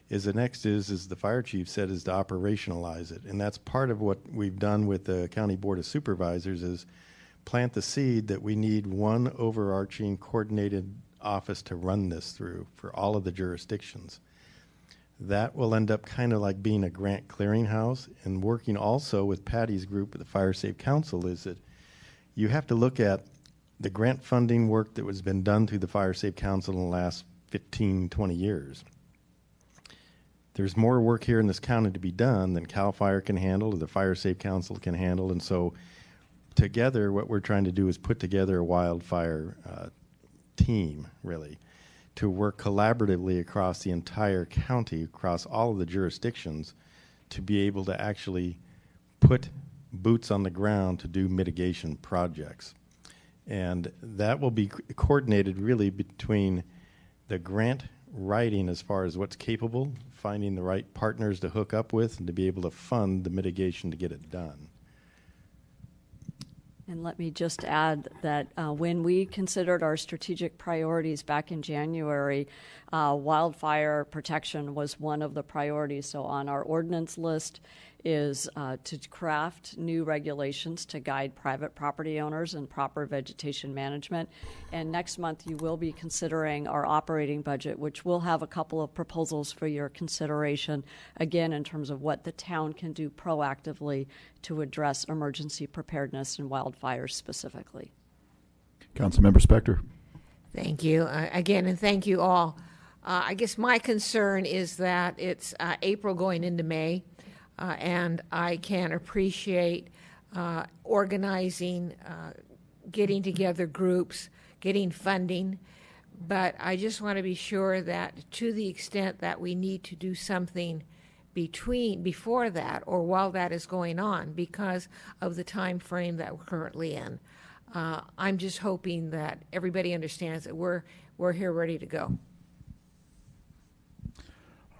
Is the next is the fire chief said, is to operationalize it. And that's part of what we've done with the County Board of Supervisors is plant the seed that we need one overarching coordinated office to run this through for all of the jurisdictions. That will end up kind of like being a grant clearinghouse, and working also with Patty's group at the Fire Safe Council is that you have to look at the grant funding work that has been done through the Fire Safe Council in the last 15, 20 years. There's more work here in this county to be done than CAL FIRE can handle or the Fire Safe Council can handle, and so together what we're trying to do is put together a wildfire team, really, to work collaboratively across the entire county, across all of the jurisdictions, to be able to actually put boots on the ground to do mitigation projects. And that will be coordinated really between the grant writing as far as what's capable, finding the right partners to hook up with, and to be able to fund the mitigation to get it done. And let me just add that when we considered our strategic priorities back in January, wildfire protection was one of the priorities. So on our ordinance list is to craft new regulations to guide private property owners in proper vegetation management. And next month you will be considering our operating budget, which will have a couple of proposals for your consideration, again, in terms of what the town can do proactively to address emergency preparedness and wildfires specifically. Councilmember Spector. Thank you again, and thank you all. I guess my concern is that it's April going into May, and I can appreciate organizing, getting together groups, getting funding, but I just want to be sure that to the extent that we need to do something before that or while that is going on because of the time frame that we're currently in. I'm just hoping that everybody understands that we're here ready to go.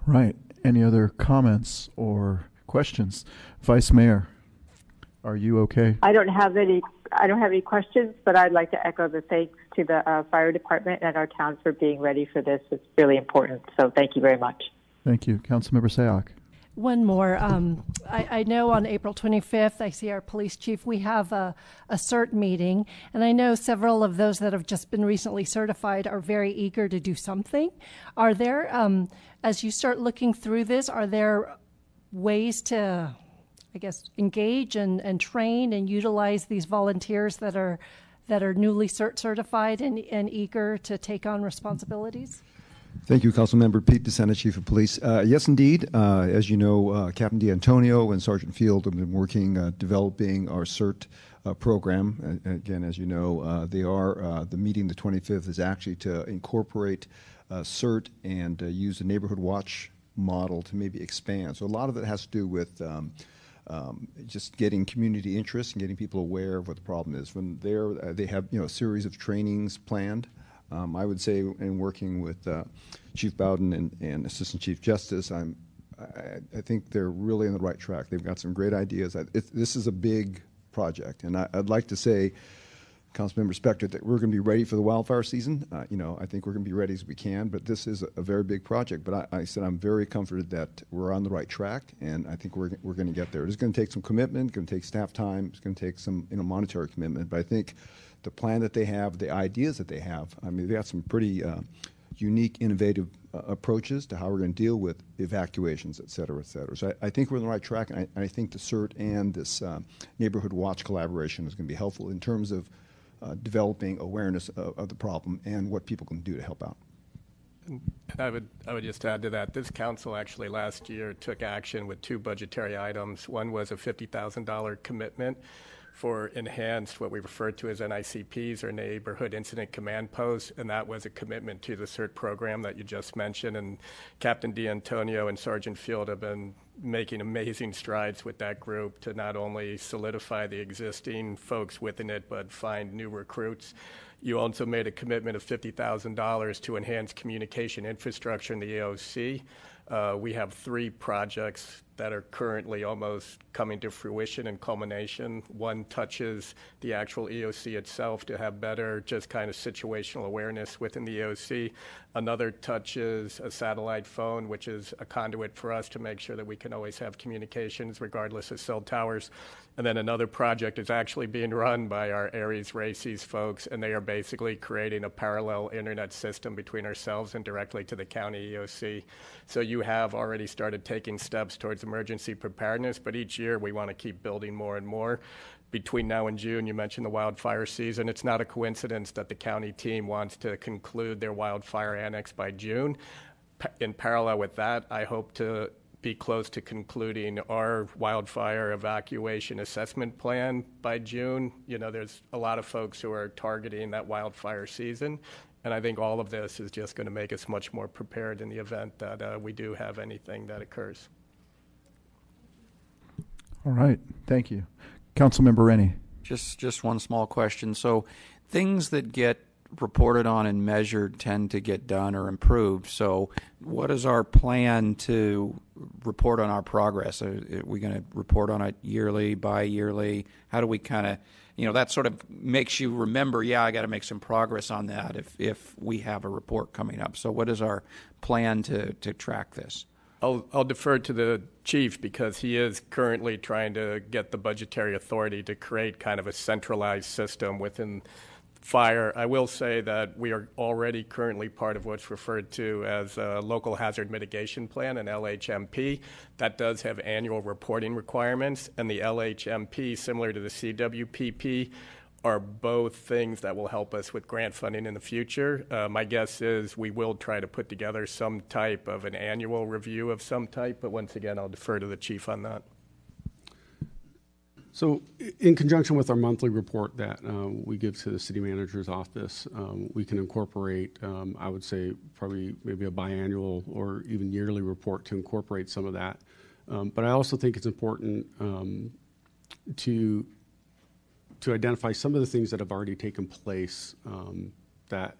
Right. Any other comments or questions? Vice Mayor, are you okay? I don't have any questions, but I'd like to echo the thanks to the fire department and our town for being ready for this. It's really important. So thank you very much. Thank you. Councilmember Sayoc. One more. I know on April 25th, I see our police chief, we have a CERT meeting, and I know several of those that have just been recently certified are very eager to do something. Are there, as you start looking through this, are there ways to, I guess, engage and train and utilize these volunteers that are newly certified and eager to take on responsibilities? Thank you, Councilmember Pete DeSena, Chief of Police. Yes, indeed. As you know, Captain D'Antonio and Sergeant Field have been working, developing our CERT program. Again, as you know, the meeting the 25th is actually to incorporate CERT and use the neighborhood watch model to maybe expand. So a lot of it has to do with just getting community interest and getting people aware of what the problem is. When they have a series of trainings planned. I would say in working with Chief Bowden and Assistant Chief Justice, I think they're really on the right track. They've got some great ideas. This is a big project, and I'd like to say, Councilmember Spector, that we're going to be ready for the wildfire season. I think we're going to be ready as we can, but this is a very big project. But I said I'm very comforted that we're on the right track, and I think we're going to get there. It's going to take some commitment, it's going to take staff time, it's going to take some monetary commitment, but I think the plan that they have, the ideas that they have, I mean, they got some pretty unique, innovative approaches to how we're going to deal with evacuations, et cetera, et cetera. So I think we're on the right track, and I think the CERT and this neighborhood watch collaboration is going to be helpful in terms of developing awareness of the problem and what people can do to help out. And I would just add to that, this council actually last year took action with two budgetary items. One was a $50,000 commitment for enhanced, what we refer to as NICPs, or Neighborhood Incident Command Posts, and that was a commitment to the CERT program that you just mentioned. And Captain D'Antonio and Sergeant Field have been making amazing strides with that group to not only solidify the existing folks within it, but find new recruits. You also made a commitment of $50,000 to enhance communication infrastructure in the EOC. We have 3 projects that are currently almost coming to fruition and culmination. One touches the actual EOC itself to have better just kind of situational awareness within the EOC. Another touches a satellite phone, which is a conduit for us to make sure that we can always have communications regardless of cell towers. And then another project is actually being run by our Aries Races folks, and they are basically creating a parallel internet system between ourselves and directly to the county EOC. So you have already started taking steps towards emergency preparedness, but each year we want to keep building more and more. Between now and June, you mentioned the wildfire season. It's not a coincidence that the county team wants to conclude their wildfire annex by June. In parallel with that, I hope to be close to concluding our wildfire evacuation assessment plan by June. You know, there's a lot of folks who are targeting that wildfire season, and I think all of this is just going to make us much more prepared in the event that we do have anything that occurs. All right, thank you. Councilmember Rennie. Just one small question. So things that get reported on and measured tend to get done or improved. So what is our plan to report on our progress? Are we going to report on it yearly, bi-yearly? How do we kind of, you know, that sort of makes you remember, yeah, I got to make some progress on that if we have a report coming up. So what is our plan to track this? I'll defer to the chief because he is currently trying to get the budgetary authority to create kind of a centralized system within fire. I will say that we are already currently part of what's referred to as a local hazard mitigation plan, an LHMP. That does have annual reporting requirements, and the LHMP, similar to the CWPP, are both things that will help us with grant funding in the future. My guess is we will try to put together some type of an annual review of some type, but once again, I'll defer to the chief on that. So in conjunction with our monthly report that we give to the city manager's office, we can incorporate, I would say, probably maybe a biannual or even yearly report to incorporate some of that. But I also think it's important to identify some of the things that have already taken place that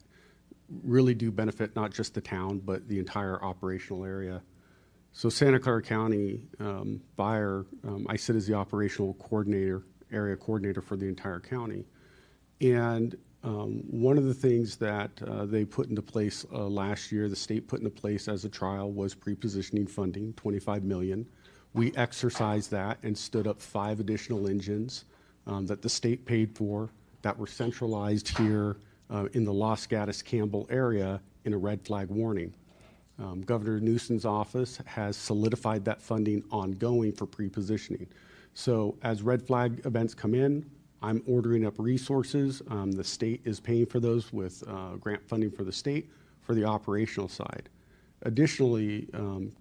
really do benefit not just the town, but the entire operational area. So Santa Clara County Fire, I sit as the operational coordinator, area coordinator for the entire county. And one of the things that they put into place last year, the state put into place as a trial, was pre-positioning funding, $25 million. We exercised that and stood up 5 additional engines that the state paid for that were centralized here in the Los Gatos-Campbell area in a red flag warning. Governor Newsom's office has solidified that funding ongoing for pre-positioning. So as red flag events come in, I'm ordering up resources. The state is paying for those with grant funding for the state for the operational side. Additionally,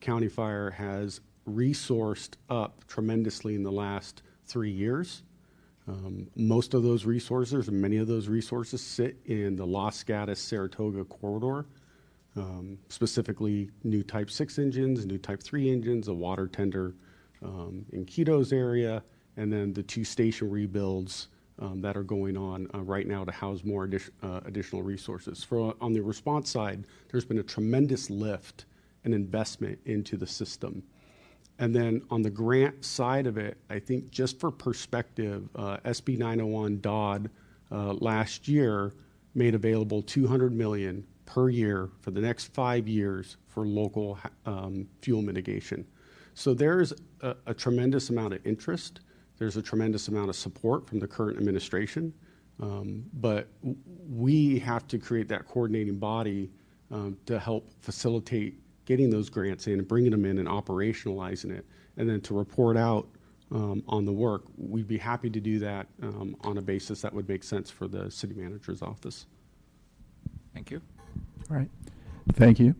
County Fire has resourced up tremendously in the last 3 years. Most of those resources, and many of those resources, sit in the Los Gatos-Saratoga corridor. Specifically new Type 6 engines, new Type 3 engines, a water tender in Quito's area, and then the 2 station rebuilds that are going on right now to house more additional resources. On the response side, there's been a tremendous lift and investment into the system. And then on the grant side of it, I think just for perspective, SB 901 DOD last year made available $200 million per year for the next 5 years for local fuel mitigation. So there's a tremendous amount of interest. There's a tremendous amount of support from the current administration. But we have to create that coordinating body to help facilitate getting those grants in and bringing them in and operationalizing it. And then to report out on the work, we'd be happy to do that on a basis that would make sense for the city manager's office. Thank you. All right. Thank you.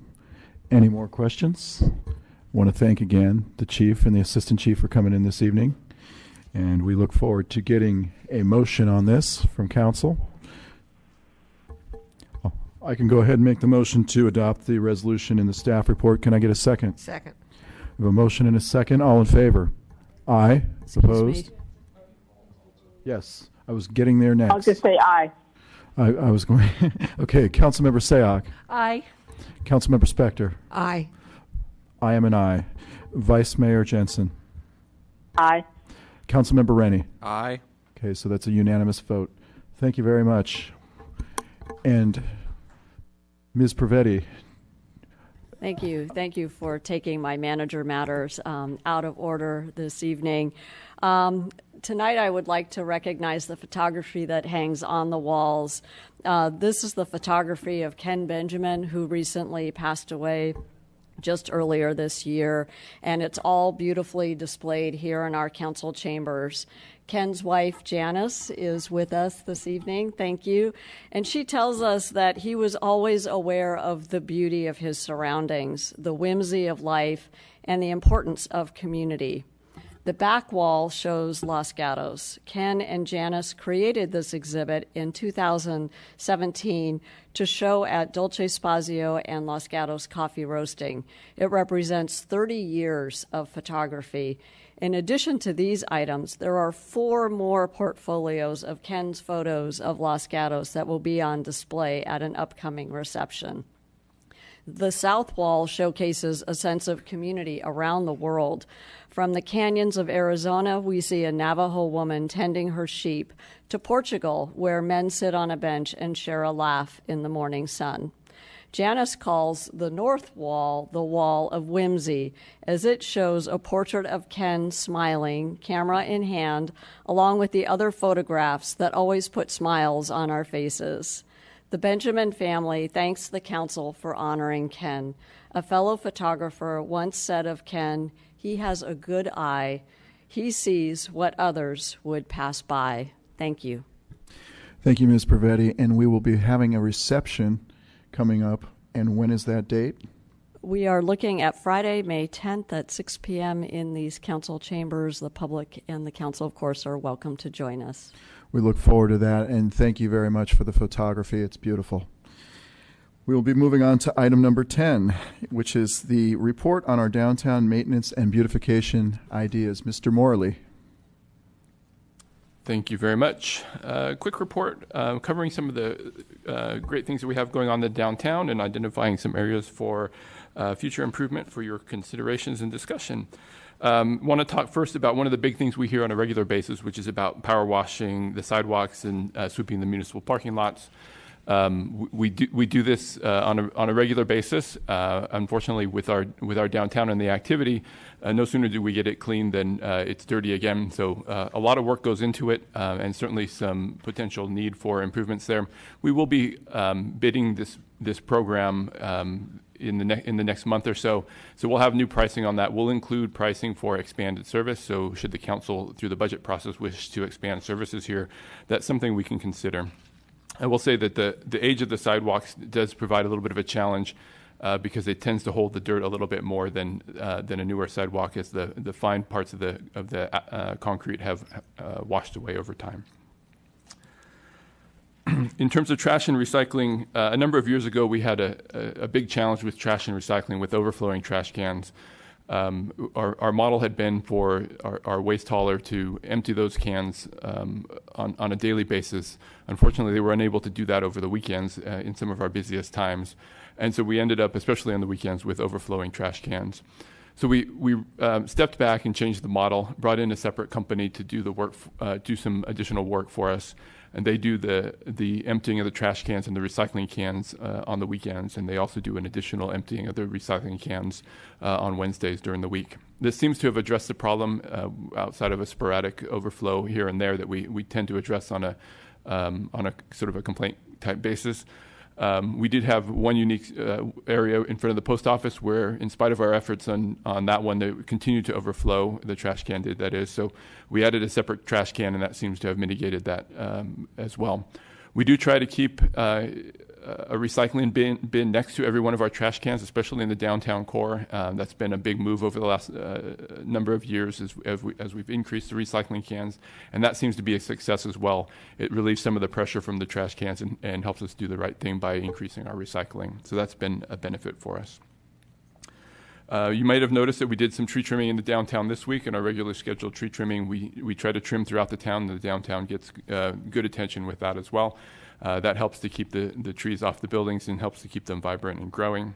Any more questions? I want to thank again the chief and the assistant chief for coming in this evening. And we look forward to getting a motion on this from council. I can go ahead and make the motion to adopt the resolution in the staff report. Can I get a second? Second. We have a motion and a second. All in favor? Aye. Opposed? Yes. I was getting there next. I'll just say aye. I was going. Okay. Councilmember Sayoc. Aye. Councilmember Spector. Aye. I am an aye. Vice Mayor Jensen. Aye. Councilmember Rennie. Aye. Okay, so that's a unanimous vote. Thank you very much. And Ms. Pravetti. Thank you. Thank you for taking my manager matters out of order this evening. Tonight I would like to recognize the photography that hangs on the walls. This is the photography of Ken Benjamin, who recently passed away just earlier this year, and it's all beautifully displayed here in our council chambers. Ken's wife, Janice, is with us this evening. Thank you. And she tells us that he was always aware of the beauty of his surroundings, the whimsy of life, and the importance of community. The back wall shows Los Gatos. Ken and Janice created this exhibit in 2017 to show at Dolce Spazio and Los Gatos Coffee Roasting. It represents 30 years of photography. In addition to these items, there are 4 more portfolios of Ken's photos of Los Gatos that will be on display at an upcoming reception. The south wall showcases a sense of community around the world. From the canyons of Arizona, we see a Navajo woman tending her sheep, to Portugal, where men sit on a bench and share a laugh in the morning sun. Janice calls the north wall the wall of whimsy, as it shows a portrait of Ken smiling, camera in hand, along with the other photographs that always put smiles on our faces. The Benjamin family thanks the council for honoring Ken. A fellow photographer once said of Ken, "He has a good eye. He sees what others would pass by." Thank you. Thank you, Ms. Pravetti. And we will be having a reception coming up. And when is that date? We are looking at Friday, May 10th at 6 p.m. in these council chambers. The public and the council, of course, are welcome to join us. We look forward to that, and thank you very much for the photography. It's beautiful. We will be moving on to item number 10, which is the report on our downtown maintenance and beautification ideas. Mr. Morley. Thank you very much. Quick report covering some of the great things that we have going on in the downtown and identifying some areas for future improvement for your considerations and discussion. Want to talk first about one of the big things we hear on a regular basis, which is about power washing the sidewalks and sweeping the municipal parking lots. We do this on a regular basis. Unfortunately, with our downtown and the activity, no sooner do we get it clean than it's dirty again. So a lot of work goes into it, and certainly some potential need for improvements there. We will be bidding this program in the next month or so. So we'll have new pricing on that. We'll include pricing for expanded service. So should the council, through the budget process, wish to expand services here, that's something we can consider. I will say that the age of the sidewalks does provide a little bit of a challenge because it tends to hold the dirt a little bit more than a newer sidewalk, as the fine parts of the concrete have washed away over time. In terms of trash and recycling, a number of years ago we had a big challenge with trash and recycling with overflowing trash cans. Our model had been for our waste hauler to empty those cans on a daily basis. Unfortunately, they were unable to do that over the weekends in some of our busiest times. And so we ended up, especially on the weekends, with overflowing trash cans. So we stepped back and changed the model, brought in a separate company to do the work, do some additional work for us. And they do the emptying of the trash cans and the recycling cans on the weekends, and they also do an additional emptying of the recycling cans on Wednesdays during the week. This seems to have addressed the problem outside of a sporadic overflow here and there that we tend to address on a sort of a complaint type basis. We did have one unique area in front of the post office where, in spite of our efforts on that one, they continued to overflow. The trash can did, that is. So we added a separate trash can, and that seems to have mitigated that as well. We do try to keep a recycling bin next to every one of our trash cans, especially in the downtown core. That's been a big move over the last number of years as we've increased the recycling cans, and that seems to be a success as well. It relieves some of the pressure from the trash cans and helps us do the right thing by increasing our recycling. So that's been a benefit for us. You might have noticed that we did some tree trimming in the downtown this week. In our regular scheduled tree trimming, we try to trim throughout the town. The downtown gets good attention with that as well. That helps to keep the trees off the buildings and helps to keep them vibrant and growing.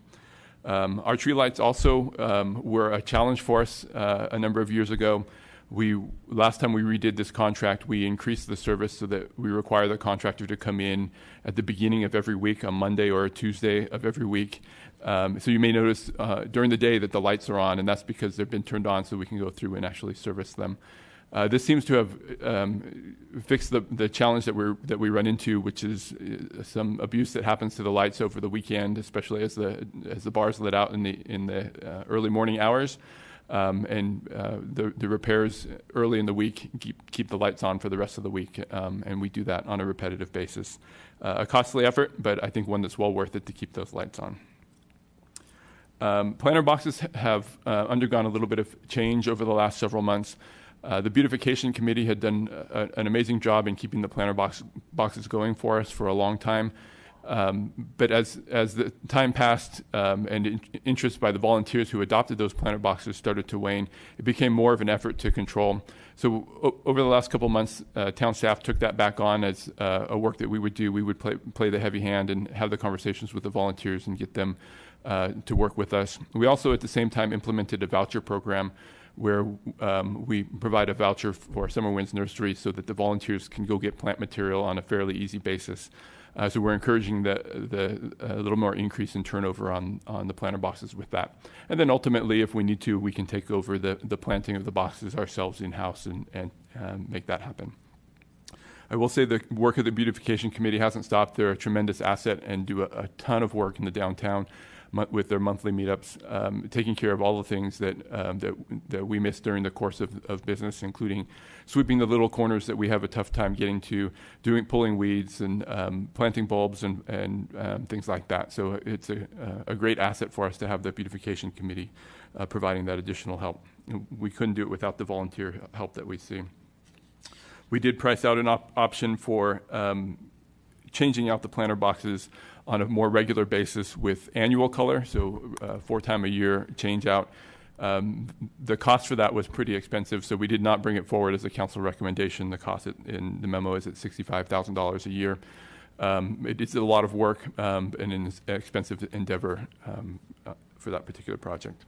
Our tree lights also were a challenge for us a number of years ago. Last time we redid this contract, we increased the service so that we require the contractor to come in at the beginning of every week, a Monday or a Tuesday of every week. So you may notice during the day that the lights are on, and that's because they've been turned on so we can go through and actually service them. This seems to have fixed the challenge that we run into, which is some abuse that happens to the lights over the weekend, especially as the bars lit out in the early morning hours. The repairs early in the week keep the lights on for the rest of the week, and we do that on a repetitive basis. A costly effort, but I think one that's well worth it to keep those lights on. Planter boxes have undergone a little bit of change over the last several months. The Beautification Committee had done an amazing job in keeping the planter boxes going for us for a long time. But as the time passed and interest by the volunteers who adopted those planter boxes started to wane, it became more of an effort to control. So over the last couple of months, town staff took that back on as a work that we would do. We would play the heavy hand and have the conversations with the volunteers and get them to work with us. We also at the same time implemented a voucher program where we provide a voucher for Summer Winds Nursery so that the volunteers can go get plant material on a fairly easy basis. So we're encouraging a little more increase in turnover on the planter boxes with that. And then ultimately, if we need to, we can take over the planting of the boxes ourselves in-house and make that happen. I will say the work of the Beautification Committee hasn't stopped. They're a tremendous asset and do a ton of work in the downtown with their monthly meetups, taking care of all the things that we miss during the course of business, including sweeping the little corners that we have a tough time getting to, pulling weeds and planting bulbs and things like that. So it's a great asset for us to have the Beautification Committee providing that additional help. We couldn't do it without the volunteer help that we see. We did price out an option for changing out the planter boxes on a more regular basis with annual color, so 4 times a year change out. The cost for that was pretty expensive, so we did not bring it forward as a council recommendation. The cost in the memo is at $65,000 a year. It is a lot of work and an expensive endeavor for that particular project.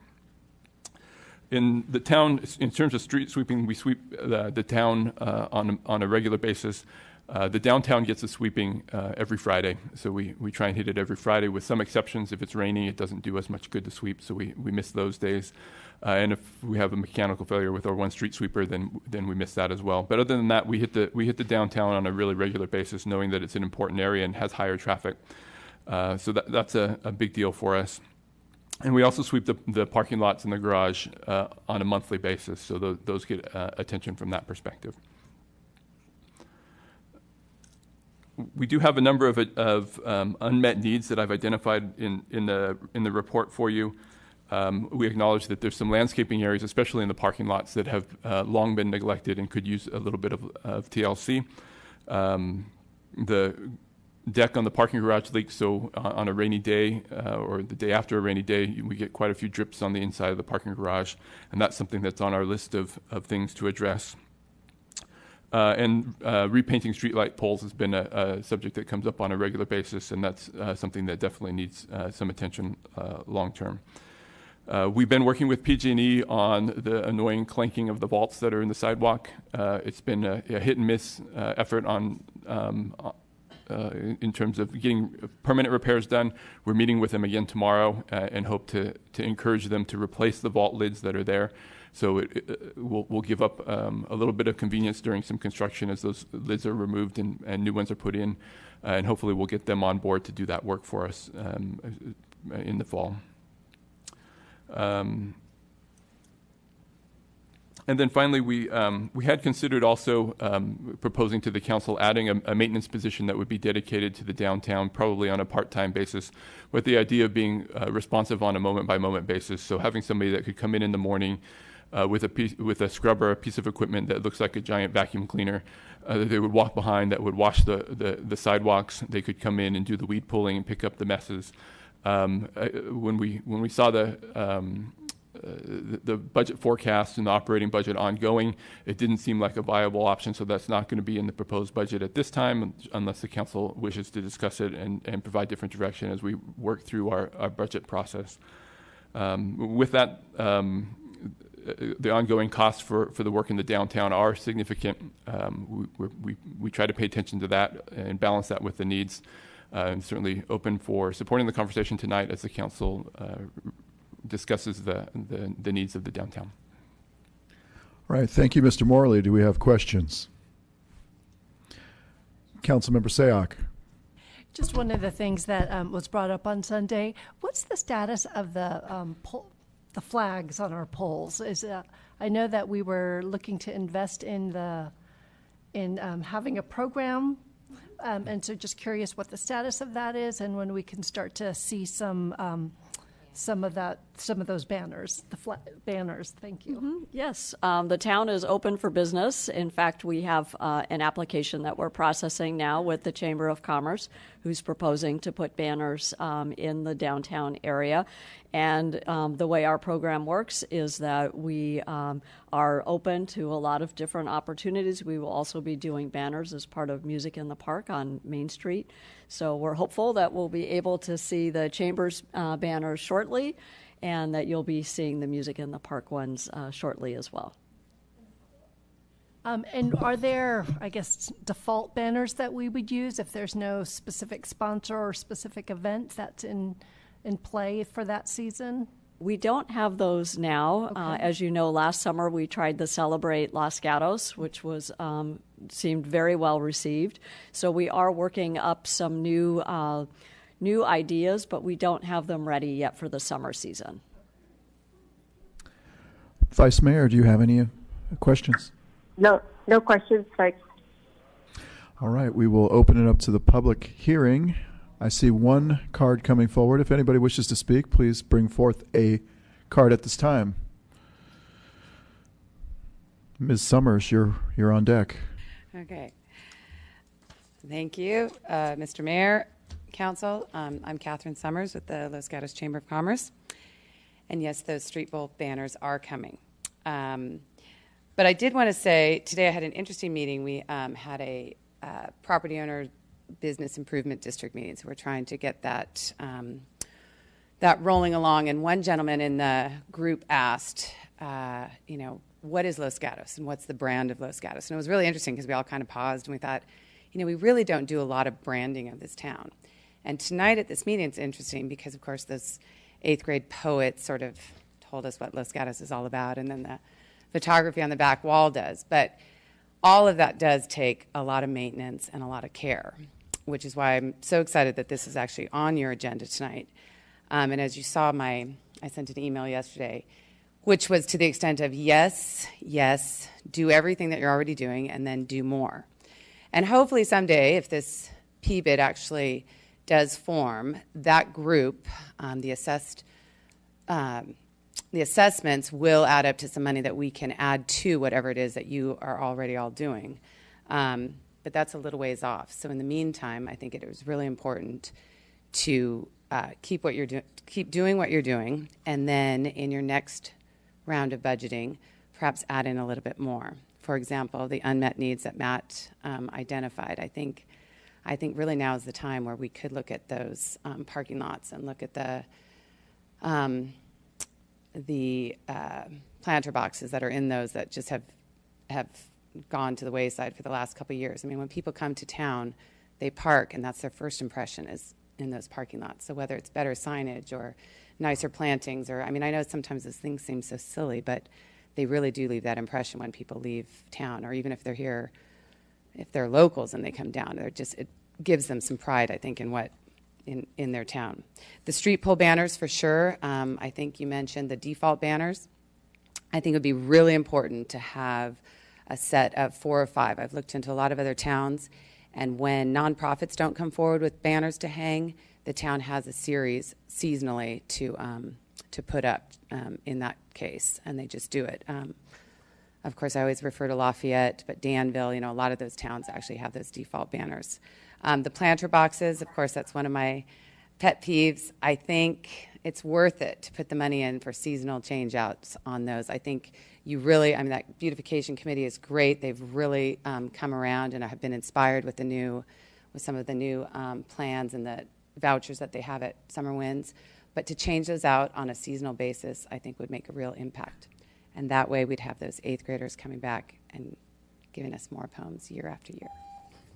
In the town, in terms of street sweeping, we sweep the town on a regular basis. The downtown gets a sweeping every Friday, so we try and hit it every Friday with some exceptions. If it's raining, it doesn't do us much good to sweep, so we miss those days. And if we have a mechanical failure with our one street sweeper, then we miss that as well. But other than that, we hit the downtown on a really regular basis, knowing that it's an important area and has higher traffic. So that's a big deal for us. And we also sweep the parking lots and the garage on a monthly basis, so those get attention from that perspective. We do have a number of unmet needs that I've identified in the report for you. We acknowledge that there's some landscaping areas, especially in the parking lots, that have long been neglected and could use a little bit of TLC. The deck on the parking garage leaks, so on a rainy day or the day after a rainy day, we get quite a few drips on the inside of the parking garage, and that's something that's on our list of things to address. And repainting streetlight poles has been a subject that comes up on a regular basis, and that's something that definitely needs some attention long term. We've been working with PG&E on the annoying clanking of the vaults that are in the sidewalk. It's been a hit and miss effort in terms of getting permanent repairs done. We're meeting with them again tomorrow and hope to encourage them to replace the vault lids that are there. So we'll give up a little bit of convenience during some construction as those lids are removed and new ones are put in. And hopefully we'll get them on board to do that work for us in the fall. And then finally, we had considered also proposing to the council adding a maintenance position that would be dedicated to the downtown, probably on a part-time basis, with the idea of being responsive on a moment-by-moment basis. So having somebody that could come in the morning with a scrubber, a piece of equipment that looks like a giant vacuum cleaner, that they would walk behind, that would wash the sidewalks. They could come in and do the weed pulling and pick up the messes. When we saw the budget forecast and the operating budget ongoing, it didn't seem like a viable option, so that's not going to be in the proposed budget at this time unless the council wishes to discuss it and provide different direction as we work through our budget process. With that, the ongoing costs for the work in the downtown are significant. We try to pay attention to that and balance that with the needs. I'm certainly open for supporting the conversation tonight as the council discusses the needs of the downtown. All right. Thank you, Mr. Morley. Do we have questions? Councilmember Sayoc. Just one of the things that was brought up on Sunday. What's the status of the flags on our poles? I know that we were looking to invest in having a program, and so just curious what the status of that is, and when we can start to see some of those banners, banners. Thank you. Mm-hmm. Yes, the town is open for business. In fact, we have an application that we're processing now with the Chamber of Commerce, who's proposing to put banners in the downtown area. And the way our program works is that we are open to a lot of different opportunities. We will also be doing banners as part of Music in the Park on Main Street. So we're hopeful that we'll be able to see the Chamber's banners shortly, and that you'll be seeing the Music in the Park ones shortly as well. And are there, I guess, default banners that we would use if there's no specific sponsor or specific event that's in play for that season? We don't have those now. Okay. As you know, last summer we tried to celebrate Los Gatos, which was seemed very well received. So we are working up some new ideas, but we don't have them ready yet for the summer season. Vice Mayor, do you have any questions? No questions. Thanks. All right, we will open it up to the public hearing. I see one card coming forward. If anybody wishes to speak, please bring forth a card at this time. Ms. Summers, you're on deck. Okay. Thank you, Mr. Mayor, Council. I'm Catherine Summers with the Los Gatos Chamber of Commerce. And yes, those street pole banners are coming. But I did want to say, today I had an interesting meeting. We had a property owner business improvement district meeting, so we're trying to get that rolling along. And one gentleman in the group asked, what is Los Gatos and what's the brand of Los Gatos? And it was really interesting because we all kind of paused and we thought, we really don't do a lot of branding of this town. And tonight at this meeting, it's interesting because, of course, those 8th grade poets sort of told us what Los Gatos is all about, and then the photography on the back wall does. But all of that does take a lot of maintenance and a lot of care, which is why I'm so excited that this is actually on your agenda tonight. And as you saw, I sent an email yesterday, which was to the extent of yes, do everything that you're already doing, and then do more. And hopefully someday, if this PBID actually does form, that group, the assessments will add up to some money that we can add to whatever it is that you are already all doing. But that's a little ways off. So in the meantime, I think it was really important to keep doing what you're doing, and then in your next round of budgeting, perhaps add in a little bit more. For example, the unmet needs that Matt identified. I think really now is the time where we could look at those parking lots and look at the planter boxes that are in those that just have gone to the wayside for the last couple of years. I mean, when people come to town, they park, and that's their first impression is in those parking lots. So whether it's better signage or nicer plantings, I know sometimes those things seem so silly, but they really do leave that impression when people leave town, or even if they're here, if they're locals and they come down, it gives them some pride, I think, in their town. The street pole banners, for sure. I think you mentioned the default banners. I think it would be really important to have a set of 4 or 5. I've looked into a lot of other towns, and when nonprofits don't come forward with banners to hang, the town has a series seasonally to put up in that case, and they just do it. Of course, I always refer to Lafayette, but Danville, a lot of those towns actually have those default banners. The planter boxes, of course, that's one of my pet peeves. I think it's worth it to put the money in for seasonal change outs on those. I think that beautification committee is great. They've really come around, and I have been inspired with some of the new plans and the vouchers that they have at Summer Winds. But to change those out on a seasonal basis, I think would make a real impact. And that way we'd have those 8th graders coming back and giving us more poems year after year.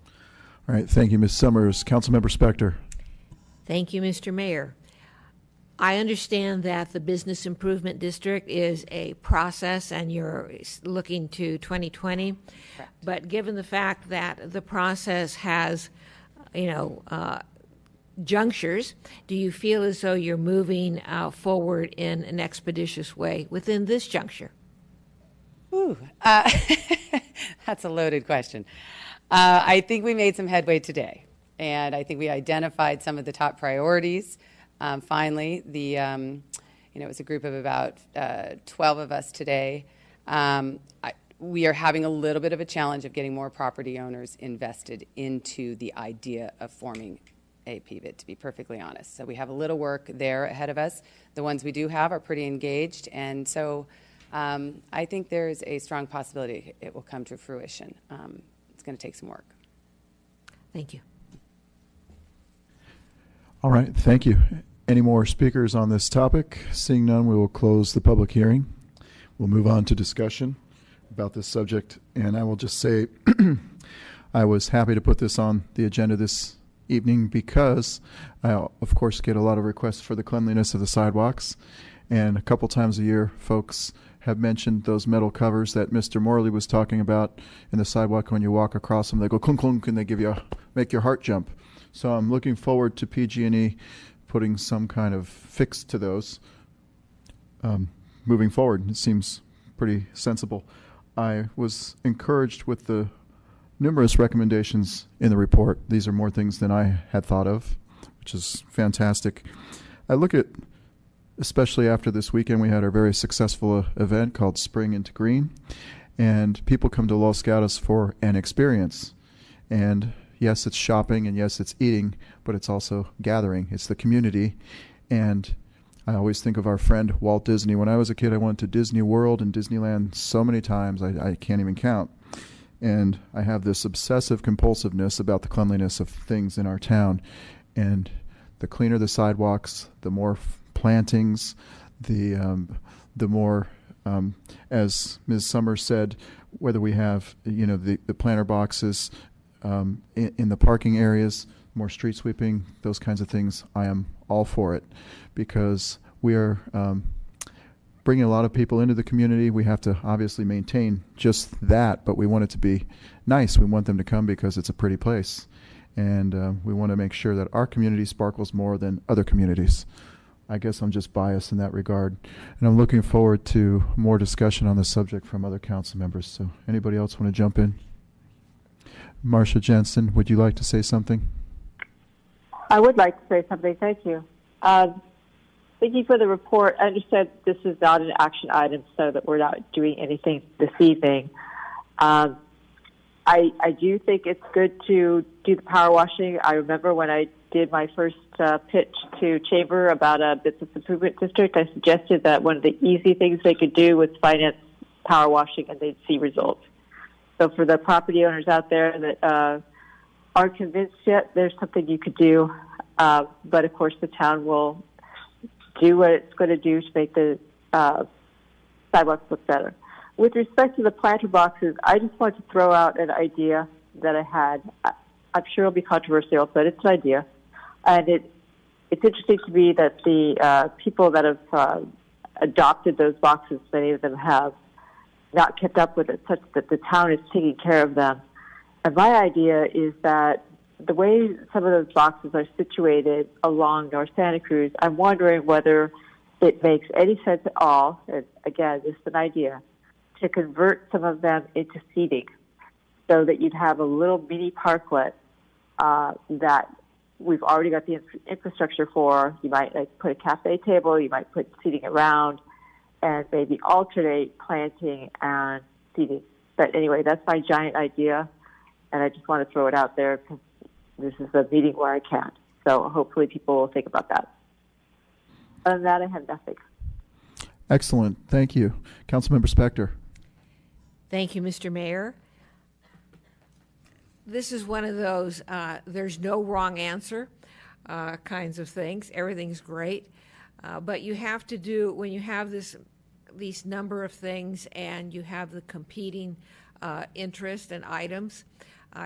All right, thank you, Ms. Summers. Councilmember Spector. Thank you, Mr. Mayor. I understand that the Business Improvement District is a process and you're looking to 2020. Correct. But given the fact that the process has, junctures, do you feel as though you're moving forward in an expeditious way within this juncture? Ooh, that's a loaded question. I think we made some headway today, and I think we identified some of the top priorities. Finally, it was a group of about 12 of us today. We are having a little bit of a challenge of getting more property owners invested into the idea of forming a PVID, to be perfectly honest. So we have a little work there ahead of us. The ones we do have are pretty engaged, and so I think there's a strong possibility it will come to fruition. It's going to take some work. Thank you. All right, thank you. Any more speakers on this topic? Seeing none, we will close the public hearing. We'll move on to discussion about this subject, and I will just say I was happy to put this on the agenda this evening because I, of course, get a lot of requests for the cleanliness of the sidewalks, and a couple times a year folks have mentioned those metal covers that Mr. Morley was talking about in the sidewalk. When you walk across them, they go clunk clunk, and they make your heart jump. So I'm looking forward to PG&E putting some kind of fix to those moving forward. It seems pretty sensible. I was encouraged with the numerous recommendations in the report. These are more things than I had thought of, which is fantastic. I look at, especially after this weekend, we had our very successful event called Spring into Green, and people come to Los Gatos for an experience. And yes, it's shopping, and yes, it's eating, but it's also gathering. It's the community. And I always think of our friend Walt Disney. When I was a kid, I went to Disney World and Disneyland so many times, I can't even count. And I have this obsessive compulsiveness about the cleanliness of things in our town. And the cleaner the sidewalks, the more plantings, the more, as Ms. Summers said, whether we have, the planter boxes in the parking areas, more street sweeping, those kinds of things, I am all for it, because we are bringing a lot of people into the community. We have to obviously maintain just that, but we want it to be nice. We want them to come because it's a pretty place, and we want to make sure that our community sparkles more than other communities. I guess I'm just biased in that regard, and I'm looking forward to more discussion on the subject from other council members. So anybody else want to jump in? Marcia Jensen, would you like to say something? I would like to say something. Thank you. Thank you for the report. I understand this is not an action item, so that we're not doing anything this evening. I do think it's good to do the power washing. I remember when I did my first pitch to Chamber about a business improvement district, I suggested that one of the easy things they could do was finance power washing, and they'd see results. So for the property owners out there that aren't convinced yet, there's something you could do. But of course, the town will do what it's going to do to make the sidewalks look better. With respect to the planter boxes, I just want to throw out an idea that I had. I'm sure it'll be controversial, but it's an idea. And it's interesting to me that the people that have adopted those boxes, many of them have not kept up with it, such that the town is taking care of them. And my idea is that the way some of those boxes are situated along North Santa Cruz, I'm wondering whether it makes any sense at all, and again, this is an idea, to convert some of them into seating so that you'd have a little mini parklet that we've already got the infrastructure for. You might put a cafe table, you might put seating around, and maybe alternate planting and seating. But anyway, that's my giant idea, and I just want to throw it out there because this is a meeting where I can't. So hopefully people will think about that. Other than that, I have nothing. Excellent. Thank you. Councilmember Spector. Thank you, Mr. Mayor. This is one of those there's no wrong answer kinds of things. Everything's great. But you have to do, when you have these number of things and you have the competing interest and items,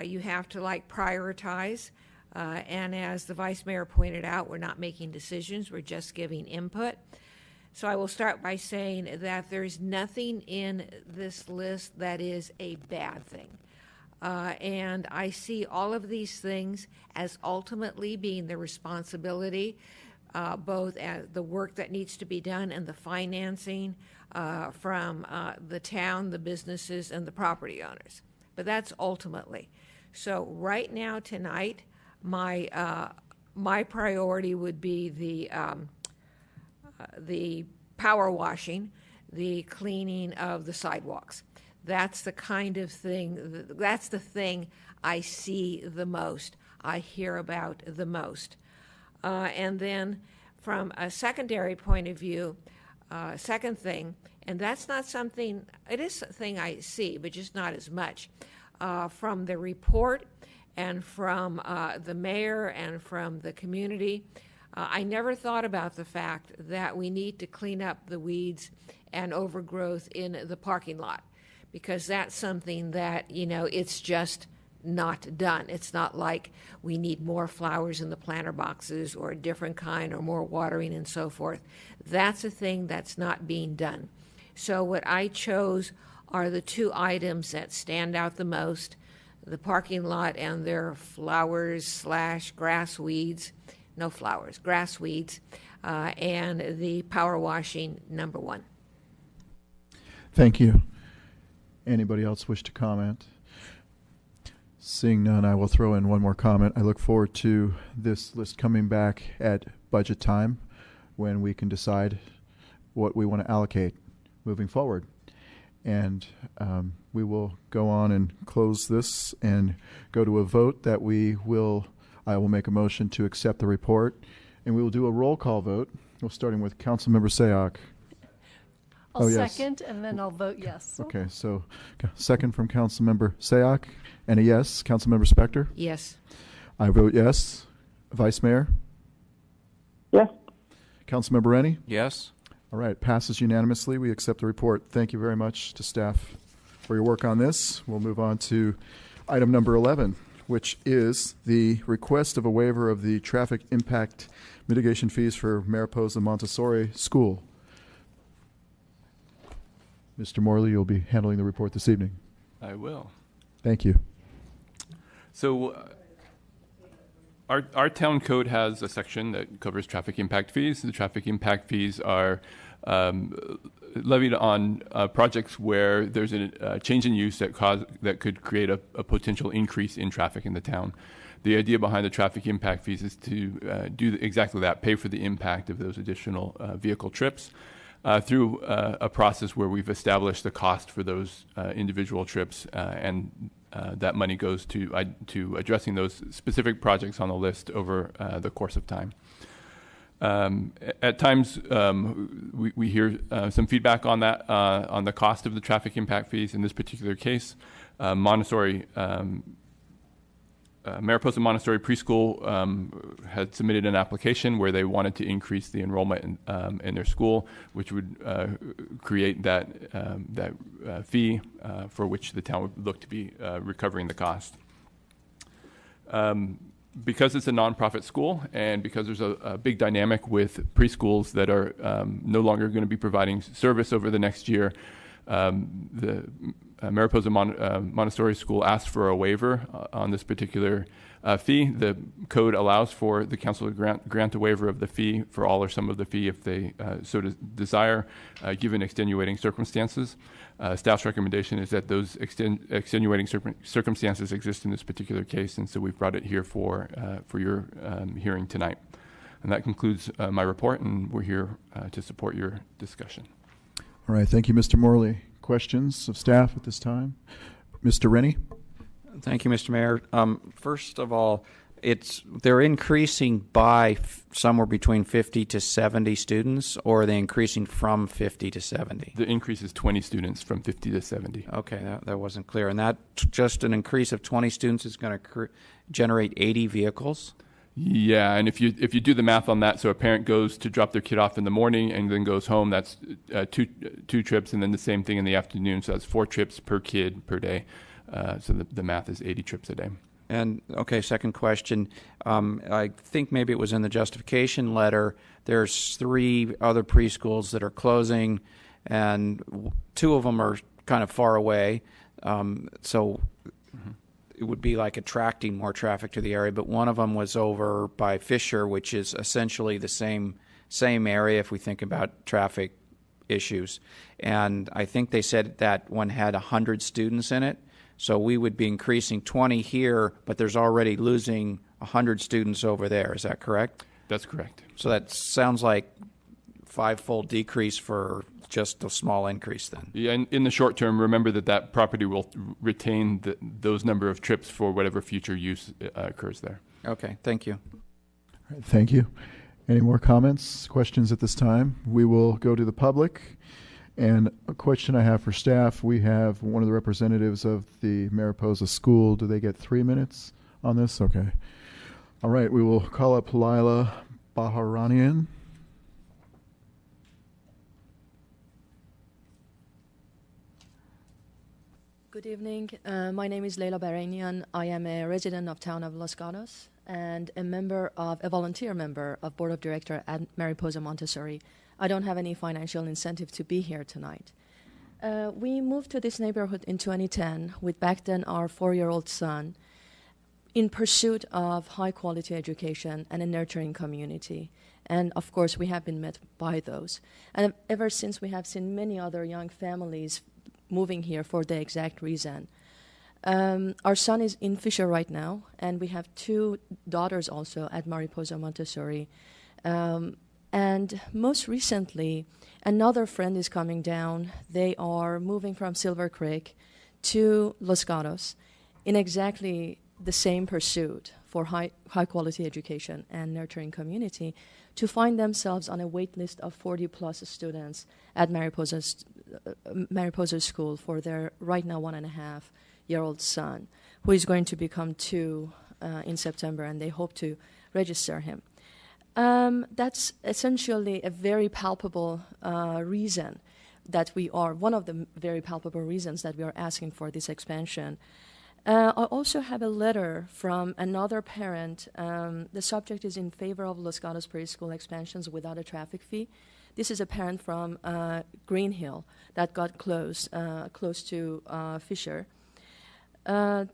you have to prioritize. And as the Vice Mayor pointed out, we're not making decisions, we're just giving input. So I will start by saying that there's nothing in this list that is a bad thing. And I see all of these things as ultimately being the responsibility, both at the work that needs to be done and the financing from the town, the businesses, and the property owners. But that's ultimately. So right now, tonight, my priority would be the power washing, the cleaning of the sidewalks. That's the kind of thing, that's the thing I see the most, I hear about the most. And then from a secondary point of view, second thing, and that's not something, it is a thing I see, but just not as much, from the report and from the mayor and from the community, I never thought about the fact that we need to clean up the weeds and overgrowth in the parking lot, because that's something that, it's just not done. It's not like we need more flowers in the planter boxes or a different kind or more watering and so forth. That's a thing that's not being done. So what I chose are the two items that stand out the most: the parking lot and their flowers / grass weeds, no flowers, grass weeds, and the power washing, number one. Thank you. Anybody else wish to comment? Seeing none, I will throw in one more comment. I look forward to this list coming back at budget time when we can decide what we want to allocate moving forward. And we will go on and close this and go to a vote that I will make a motion to accept the report, and we will do a roll call vote. We're starting with Councilmember Sayoc. I'll second, and then I'll vote yes. Okay, so second from Councilmember Sayoc, and a yes. Councilmember Spector? Yes. I vote yes. Vice Mayor? Yes. Councilmember Rennie? Yes. All right, passes unanimously. We accept the report. Thank you very much to staff for your work on this. We'll move on to item number 11, which is the request of a waiver of the traffic impact mitigation fees for Mariposa Montessori School. Mr. Morley, you'll be handling the report this evening. I will. Thank you. So our town code has a section that covers traffic impact fees. The traffic impact fees are levied on projects where there's a change in use that could create a potential increase in traffic in the town. The idea behind the traffic impact fees is to do exactly that, pay for the impact of those additional vehicle trips through a process where we've established the cost for those individual trips, and that money goes to addressing those specific projects on the list over the course of time. At times, we hear some feedback on that, on the cost of the traffic impact fees. In this particular case, Mariposa Montessori Preschool had submitted an application where they wanted to increase the enrollment in their school, which would create that fee for which the town would look to be recovering the cost. Because it's a nonprofit school and because there's a big dynamic with preschools that are no longer going to be providing service over the next year, The Mariposa Montessori School asked for a waiver on this particular fee. The code allows for the council to grant a waiver of the fee for all or some of the fee if they so desire, given extenuating circumstances. Staff's recommendation is that those extenuating circumstances exist in this particular case, and so we've brought it here for your hearing tonight. And that concludes my report, and we're here to support your discussion. All right, thank you, Mr. Morley. Questions of staff at this time? Mr. Rennie? Thank you, Mr. Mayor. First of all, they're increasing by somewhere between 50 to 70 students, or are they increasing from 50 to 70? The increase is 20 students from 50 to 70. Okay, that wasn't clear. And that just an increase of 20 students is going to generate 80 vehicles? Yeah, and if you do the math on that, so a parent goes to drop their kid off in the morning and then goes home, that's two trips, and then the same thing in the afternoon, so that's 4 trips per kid per day. So the math is 80 trips a day. And, okay, second question. I think maybe it was in the justification letter. There's 3 other preschools that are closing, and 2 of them are kind of far away. It would be like attracting more traffic to the area, but one of them was over by Fisher, which is essentially the same area if we think about traffic issues. And I think they said that one had 100 students in it. So we would be increasing 20 here, but there's already losing 100 students over there. Is that correct? That's correct. So that sounds like 5-fold decrease for just a small increase then. Yeah, and in the short term, remember that property will retain those number of trips for whatever future use occurs there. Okay, thank you. All right, thank you. Any more comments, questions at this time? We will go to the public. And a question I have for staff, we have one of the representatives of the Mariposa School. Do they get 3 minutes on this? Okay. All right, we will call up Lila Baharanian. Good evening. My name is Leila Baranian. I am a resident of town of Los Gatos and a volunteer member of Board of Director at Mariposa Montessori. I don't have any financial incentive to be here tonight. We moved to this neighborhood in 2010 with back then our 4-year-old son in pursuit of high-quality education and a nurturing community. And, of course, we have been met by those. And ever since, we have seen many other young families moving here for the exact reason. Our son is in Fisher right now, and we have 2 daughters also at Mariposa Montessori. And most recently, another friend is coming down. They are moving from Silver Creek to Los Gatos in exactly the same pursuit for high-quality education and nurturing community to find themselves on a wait list of 40-plus students at Mariposa School for their right now 1.5-year-old son, who is going to become 2 in September, and they hope to register him. That's essentially a very palpable reason that one of the very palpable reasons that we are asking for this expansion. I also have a letter from another parent. The subject is in favor of Los Gatos preschool expansions without a traffic fee. This is a parent from Green Hill that got close to Fisher. The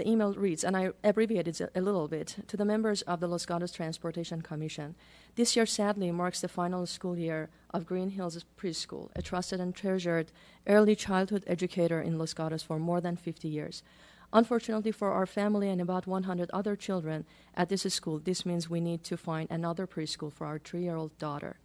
email reads, and I abbreviated it a little bit, to the members of the Los Gatos Transportation Commission. This year, sadly, marks the final school year of Green Hills Preschool, a trusted and treasured early childhood educator in Los Gatos for more than 50 years. Unfortunately for our family and about 100 other children at this school, this means we need to find another preschool for our 3-year-old daughter.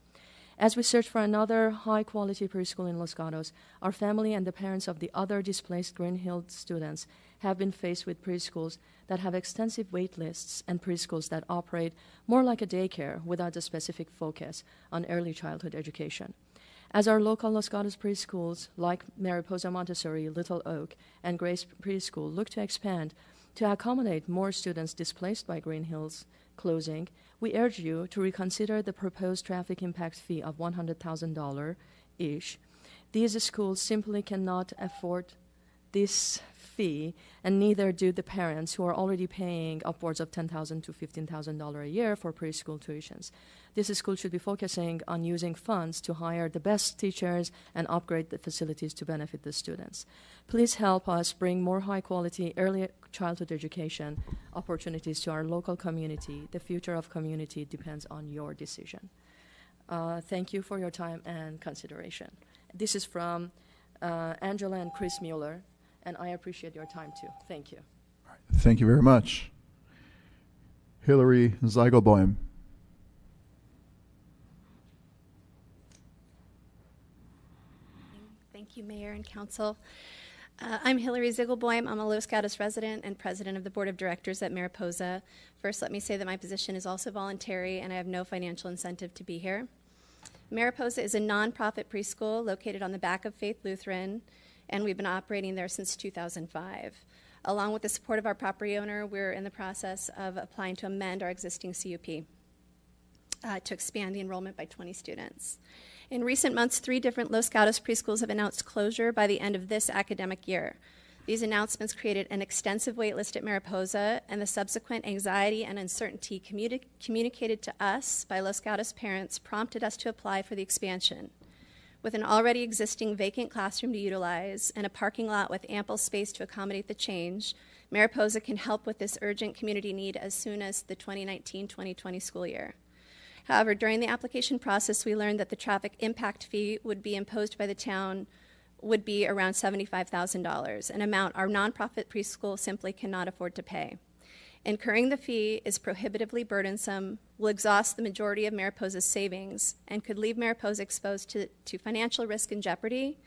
As we search for another high-quality preschool in Los Gatos, our family and the parents of the other displaced Green Hill students have been faced with preschools that have extensive wait lists and preschools that operate more like a daycare without a specific focus on early childhood education. As our local Los Gatos preschools, like Mariposa Montessori, Little Oak, and Grace Preschool, look to expand to accommodate more students displaced by Green Hills closing, we urge you to reconsider the proposed traffic impact fee of $100,000-ish. These schools simply cannot afford this fee, and neither do the parents who are already paying upwards of $10,000 to $15,000 a year for preschool tuitions. This school should be focusing on using funds to hire the best teachers and upgrade the facilities to benefit the students. Please help us bring more high-quality early childhood education opportunities to our local community. The future of community depends on your decision. Thank you for your time and consideration. This is from Angela and Chris Mueller, and I appreciate your time too. Thank you. Thank you very much. Hillary Zeigelboim. Thank you, Mayor and Council. I'm Hillary Ziegelboim. I'm a Los Gatos resident and president of the Board of Directors at Mariposa. First, let me say that my position is also voluntary and I have no financial incentive to be here. Mariposa is a nonprofit preschool located on the back of Faith Lutheran, and we've been operating there since 2005. Along with the support of our property owner, we're in the process of applying to amend our existing CUP to expand the enrollment by 20 students. In recent months, 3 different Los Gatos preschools have announced closure by the end of this academic year. These announcements created an extensive wait list at Mariposa, and the subsequent anxiety and uncertainty communicated to us by Los Gatos parents prompted us to apply for the expansion. With an already existing vacant classroom to utilize and a parking lot with ample space to accommodate the change, Mariposa can help with this urgent community need as soon as the 2019-2020 school year. However, during the application process, we learned that the traffic impact fee would be imposed by the town would be around $75,000, an amount our nonprofit preschool simply cannot afford to pay. Incurring the fee is prohibitively burdensome, will exhaust the majority of Mariposa's savings, and could leave Mariposa exposed to financial risk and jeopardy,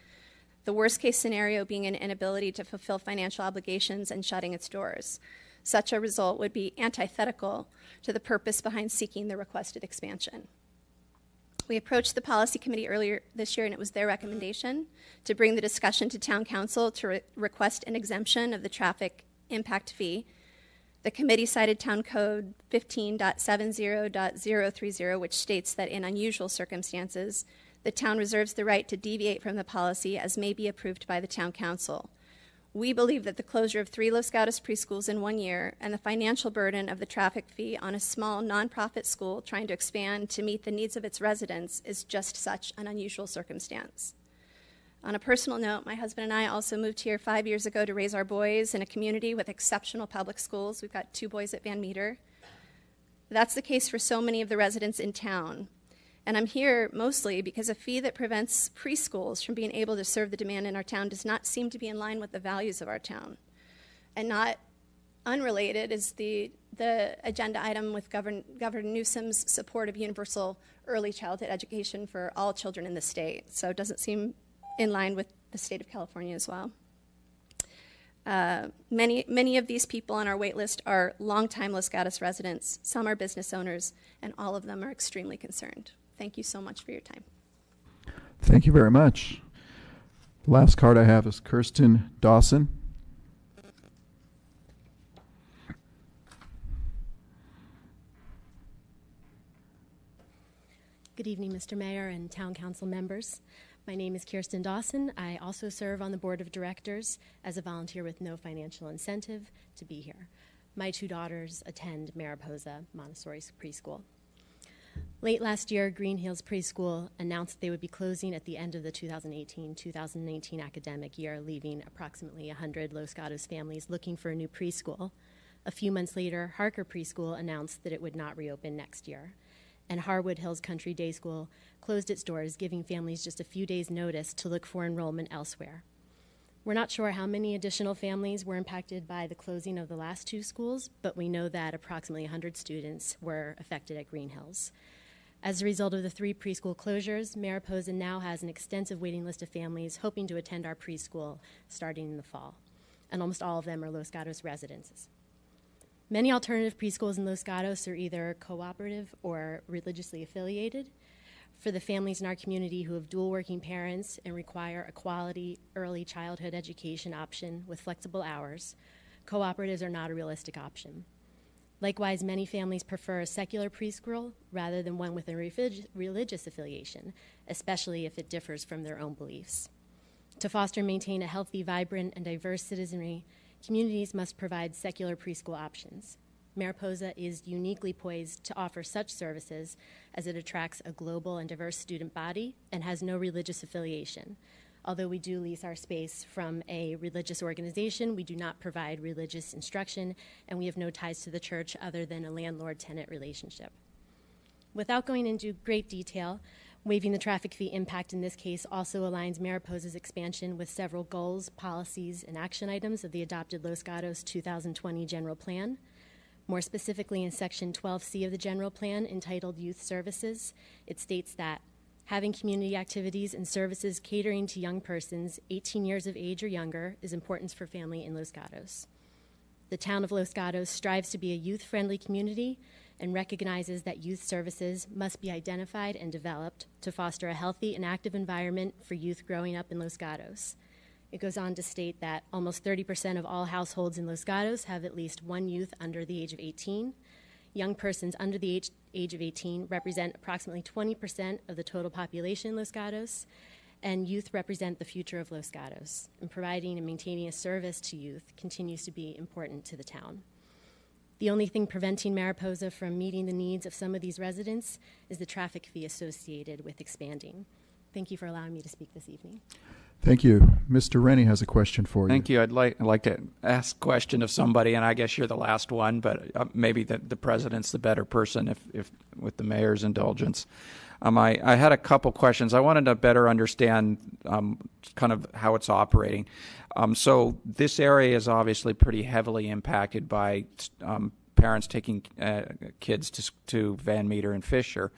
the worst case scenario being an inability to fulfill financial obligations and shutting its doors. Such a result would be antithetical to the purpose behind seeking the requested expansion. We approached the policy committee earlier this year, and it was their recommendation to bring the discussion to town council to request an exemption of the traffic impact fee. The committee cited Town Code 15.70.030, which states that in unusual circumstances, the town reserves the right to deviate from the policy as may be approved by the town council. We believe that the closure of 3 Los Gatos preschools in 1 year and the financial burden of the traffic fee on a small nonprofit school trying to expand to meet the needs of its residents is just such an unusual circumstance. On a personal note, my husband and I also moved here 5 years ago to raise our boys in a community with exceptional public schools. We've got 2 boys at Van Meter. That's the case for so many of the residents in town. And I'm here mostly because a fee that prevents preschools from being able to serve the demand in our town does not seem to be in line with the values of our town. And not unrelated is the agenda item with Governor Newsom's support of universal early childhood education for all children in the state. So it doesn't seem in line with the state of California as well. Many of these people on our wait list are longtime Los Gatos residents. Some are business owners, and all of them are extremely concerned. Thank you so much for your time. Thank you very much. The last card I have is Kirsten Dawson. Good evening, Mr. Mayor and Town Council members. My name is Kirsten Dawson. I also serve on the Board of Directors as a volunteer with no financial incentive to be here. My 2 daughters attend Mariposa Montessori Preschool. Late last year, Green Hills Preschool announced they would be closing at the end of the 2018-2019 academic year, leaving approximately 100 Los Gatos families looking for a new preschool. A few months later, Harker Preschool announced that it would not reopen next year. And Harwood Hills Country Day School closed its doors, giving families just a few days' notice to look for enrollment elsewhere. We're not sure how many additional families were impacted by the closing of the last 2 schools, but we know that approximately 100 students were affected at Green Hills. As a result of the 3 preschool closures, Mariposa now has an extensive waiting list of families hoping to attend our preschool starting in the fall, and almost all of them are Los Gatos residents. Many alternative preschools in Los Gatos are either cooperative or religiously affiliated. For the families in our community who have dual working parents and require a quality early childhood education option with flexible hours, cooperatives are not a realistic option. Likewise, many families prefer a secular preschool rather than one with a religious affiliation, especially if it differs from their own beliefs. To foster and maintain a healthy, vibrant, and diverse citizenry, Communities must provide secular preschool options. Mariposa is uniquely poised to offer such services as it attracts a global and diverse student body and has no religious affiliation. Although we do lease our space from a religious organization, we do not provide religious instruction, and we have no ties to the church other than a landlord-tenant relationship. Without going into great detail, waiving the traffic fee impact in this case also aligns Mariposa's expansion with several goals, policies, and action items of the adopted Los Gatos 2020 General Plan. More specifically, in Section 12C of the General Plan, entitled Youth Services, it states that having community activities and services catering to young persons 18 years of age or younger is important for family in Los Gatos. The town of Los Gatos strives to be a youth-friendly community and recognizes that youth services must be identified and developed to foster a healthy and active environment for youth growing up in Los Gatos. It goes on to state that almost 30% of all households in Los Gatos have at least one youth under the age of 18. Young persons under the age of 18 represent approximately 20% of the total population in Los Gatos, and youth represent the future of Los Gatos. And providing and maintaining a service to youth continues to be important to the town. The only thing preventing Mariposa from meeting the needs of some of these residents is the traffic fee associated with expanding. Thank you for allowing me to speak this evening. Thank you. Mr. Rennie has a question for you. Thank you. I'd like to ask a question of somebody, and I guess you're the last one, but maybe the president's the better person if with the mayor's indulgence. I had a couple questions. I wanted to better understand kind of how it's operating. So this area is obviously pretty heavily impacted by parents taking kids to Van Meter and Fisher.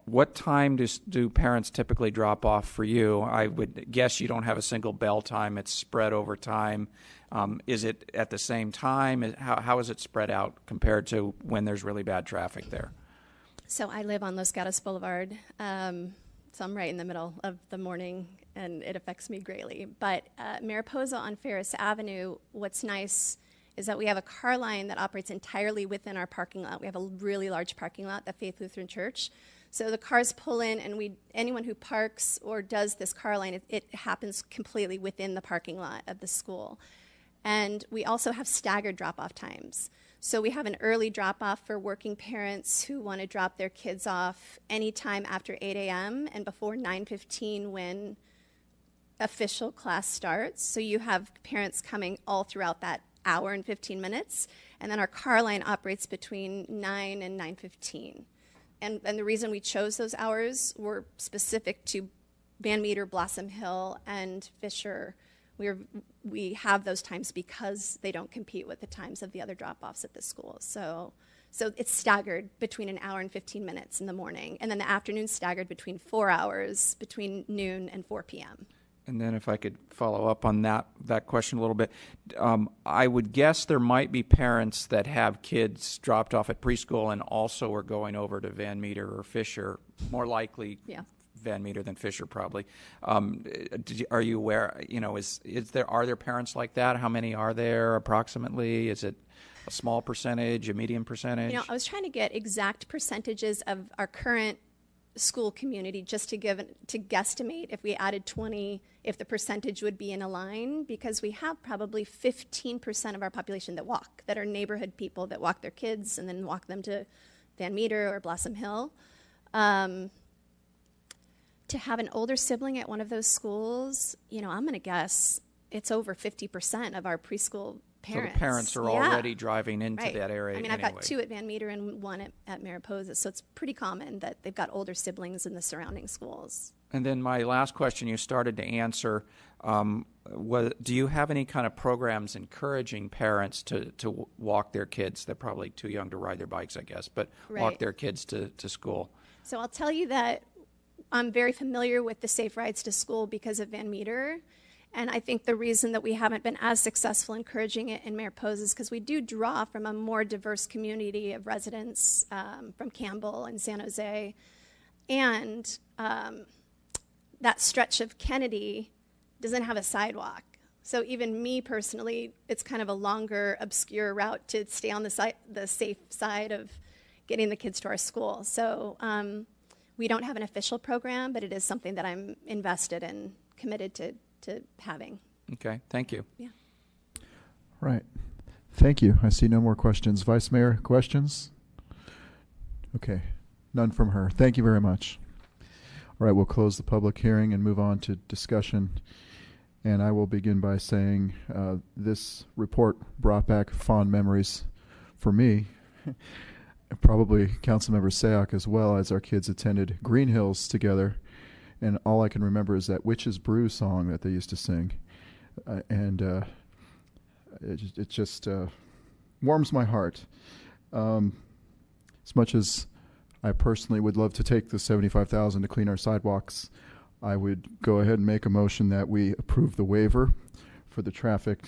What time do parents typically drop off for you? I would guess you don't have a single bell time. It's spread over time. Is it at the same time? How is it spread out compared to when there's really bad traffic there? So I live on Los Gatos Boulevard, so I'm right in the middle of the morning, and it affects me greatly. But Mariposa on Ferris Avenue, what's nice is that we have a car line that operates entirely within our parking lot. We have a really large parking lot, the Faith Lutheran Church. So the cars pull in, and anyone who parks or does this car line, it happens completely within the parking lot of the school. And we also have staggered drop-off times. So we have an early drop-off for working parents who want to drop their kids off anytime after 8 a.m. and before 9:15 when official class starts. So you have parents coming all throughout that hour and 15 minutes, and then our car line operates between 9 and 9:15. And the reason we chose those hours were specific to Van Meter, Blossom Hill, and Fisher. We have those times because they don't compete with the times of the other drop-offs at the school. So it's staggered between an hour and 15 minutes in the morning, and then the afternoon staggered between 4 hours, between noon and 4 p.m. And then if I could follow up on that question a little bit, I would guess there might be parents that have kids dropped off at preschool and also are going over to Van Meter or Fisher, more likely Van Meter than Fisher probably. Are you aware, are there parents like that? How many are there approximately? Is it a small percentage, a medium percentage? I was trying to get exact percentages of our current school community just to guesstimate if we added 20, if the percentage would be in a line, because we have probably 15% of our population that are neighborhood people that walk their kids and then walk them to Van Meter or Blossom Hill. To have an older sibling at one of those schools, I'm going to guess it's over 50% of our preschool parents. So the parents are already driving into that area. I've got 2 at Van Meter and 1 at Mariposa, so it's pretty common that they've got older siblings in the surrounding schools. And then my last question you started to answer, do you have any kind of programs encouraging parents to walk their kids? They're probably too young to ride their bikes, I guess, but walk their kids to school. So I'll tell you that I'm very familiar with the Safe Rides to School because of Van Meter. And I think the reason that we haven't been as successful encouraging it in Mariposa is because we do draw from a more diverse community of residents from Campbell and San Jose. And that stretch of Kennedy doesn't have a sidewalk. So even me personally, it's kind of a longer, obscure route to stay on the safe side of getting the kids to our school. So we don't have an official program, but it is something that I'm invested in, committed to having. Okay, thank you. Yeah. Right. Thank you. I see no more questions. Vice Mayor, questions? Okay. None from her. Thank you very much. All right, we'll close the public hearing and move on to discussion. And I will begin by saying this report brought back fond memories for me, probably Councilmember Sayoc as well, as our kids attended Green Hills together. And all I can remember is that Witch's Brew song that they used to sing. It just warms my heart. As much as I personally would love to take the $75,000 to clean our sidewalks, I would go ahead and make a motion that we approve the waiver for the traffic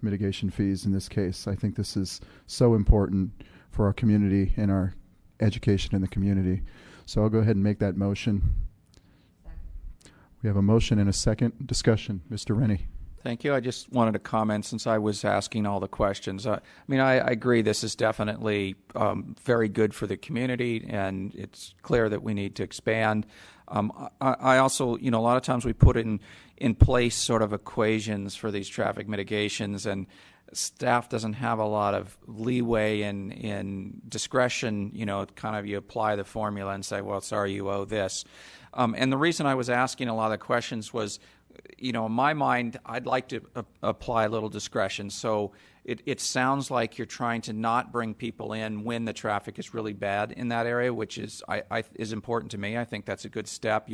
mitigation fees in this case. I think this is so important for our community and our education in the community. So I'll go ahead and make that motion. We have a motion and a second. Discussion. Mr. Rennie. Thank you. I just wanted to comment since I was asking all the questions. I agree this is definitely very good for the community, and it's clear that we need to expand. I also, a lot of times we put in place sort of equations for these traffic mitigations, and staff doesn't have a lot of leeway in discretion. Kind of you apply the formula and say, well, sorry, you owe this. And the reason I was asking a lot of the questions was, in my mind, I'd like to apply a little discretion. So it sounds like you're trying to not bring people in when the traffic is really bad in that area, which is important to me. I think that's a good step.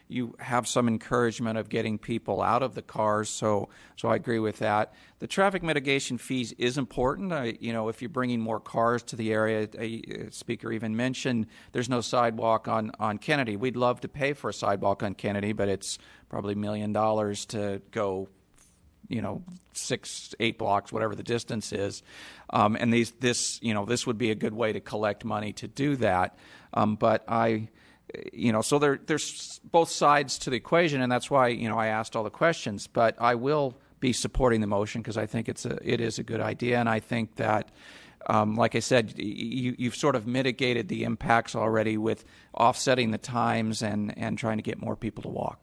You have some encouragement of getting people out of the cars, so I agree with that. The traffic mitigation fees is important. If you're bringing more cars to the area, a speaker even mentioned there's no sidewalk on Kennedy. We'd love to pay for a sidewalk on Kennedy, but it's probably $1 million to go 6-8 blocks, whatever the distance is, and this would be a good way to collect money to do that. But so there's both sides to the equation, and that's why I asked all the questions. But I will be supporting the motion because I think it is a good idea, and I think that, like I said, you've sort of mitigated the impacts already with offsetting the times and trying to get more people to walk.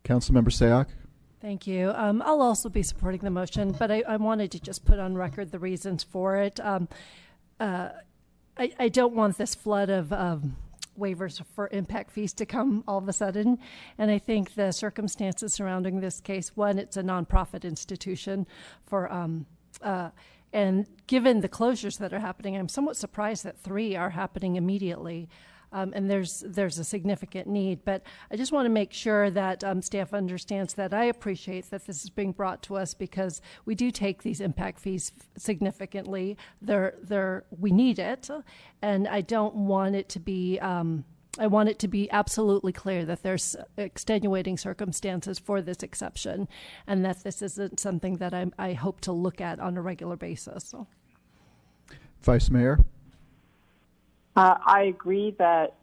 Councilmember Sayoc. Thank you. I'll also be supporting the motion, but I wanted to just put on record the reasons for it. I don't want this flood of waivers for impact fees to come all of a sudden, and I think the circumstances surrounding this case, one, it's a nonprofit institution and given the closures that are happening, I'm somewhat surprised that 3 are happening immediately. And there's a significant need. But I just want to make sure that staff understands that I appreciate that this is being brought to us because we do take these impact fees significantly. We need it, and I don't want it to be. I want it to be absolutely clear that there's extenuating circumstances for this exception, and that this isn't something that I hope to look at on a regular basis. So. Vice Mayor. I agree that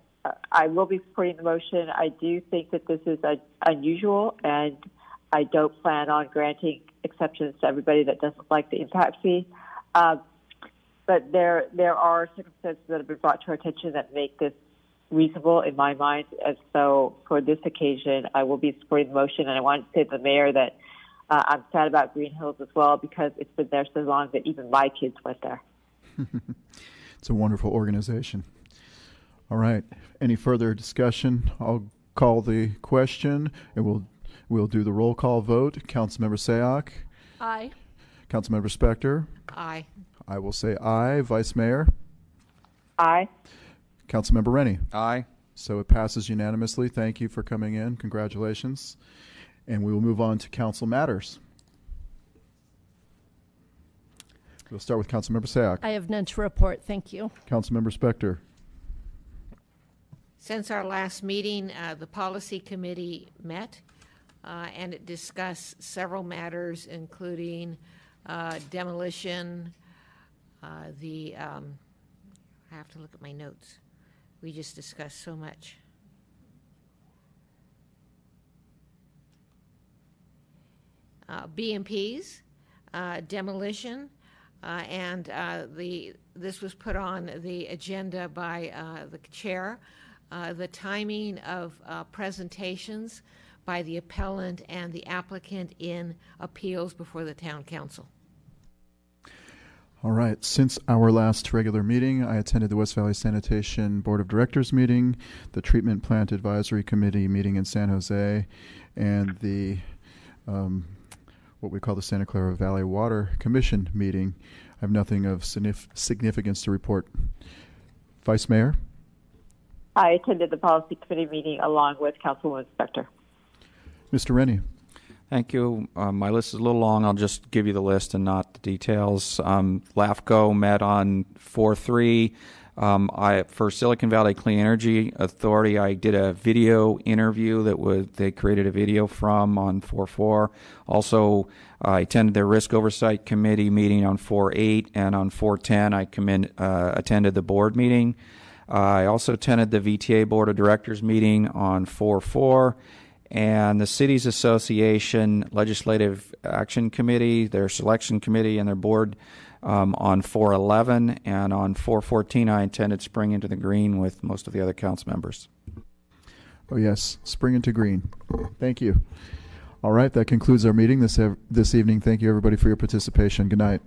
I will be supporting the motion. I do think that this is unusual, and I don't plan on granting exceptions to everybody that doesn't like the impact fee. But there are circumstances that have been brought to our attention that make this reasonable in my mind. And so for this occasion, I will be supporting the motion. And I want to say to the mayor that I'm sad about Green Hills as well because it's been there so long that even my kids went there. It's a wonderful organization. All right. Any further discussion? I'll call the question, and we'll do the roll call vote. Councilmember Sayoc. Aye. Councilmember Spector. Aye. I will say aye. Vice Mayor. Aye. Councilmember Rennie. Aye. So it passes unanimously. Thank you for coming in. Congratulations. And we will move on to council matters. We'll start with Councilmember Sayoc. I have none to report. Thank you. Councilmember Spector. Since our last meeting, the policy committee met and it discussed several matters, including demolition. I have to look at my notes. We just discussed so much. BMPs, demolition. This was put on the agenda by the chair. The timing of presentations by the appellant and the applicant in appeals before the town council. All right. Since our last regular meeting, I attended the West Valley Sanitation Board of Directors meeting, the Treatment Plant Advisory Committee meeting in San Jose, and the what we call the Santa Clara Valley Water Commission meeting. I have nothing of significance to report. Vice Mayor? I attended the Policy Committee meeting along with Councilwoman Spector. Mr. Rennie? Thank you. My list is a little long. I'll just give you the list and not the details. LAFCO met on 4/3. For Silicon Valley Clean Energy Authority, I did a video interview they created a video from on 4/4. Also, I attended their Risk Oversight Committee meeting on 4/8, and on 4/10, I attended the board meeting. I also attended the VTA Board of Directors meeting on 4/4. And the Cities Association Legislative Action Committee, their selection committee, and their board on 4/11, and on 4/14 I attended Spring into the Green with most of the other council members. Oh yes, Spring into Green. Thank you. All right, that concludes our meeting this evening. Thank you everybody for your participation. Good night.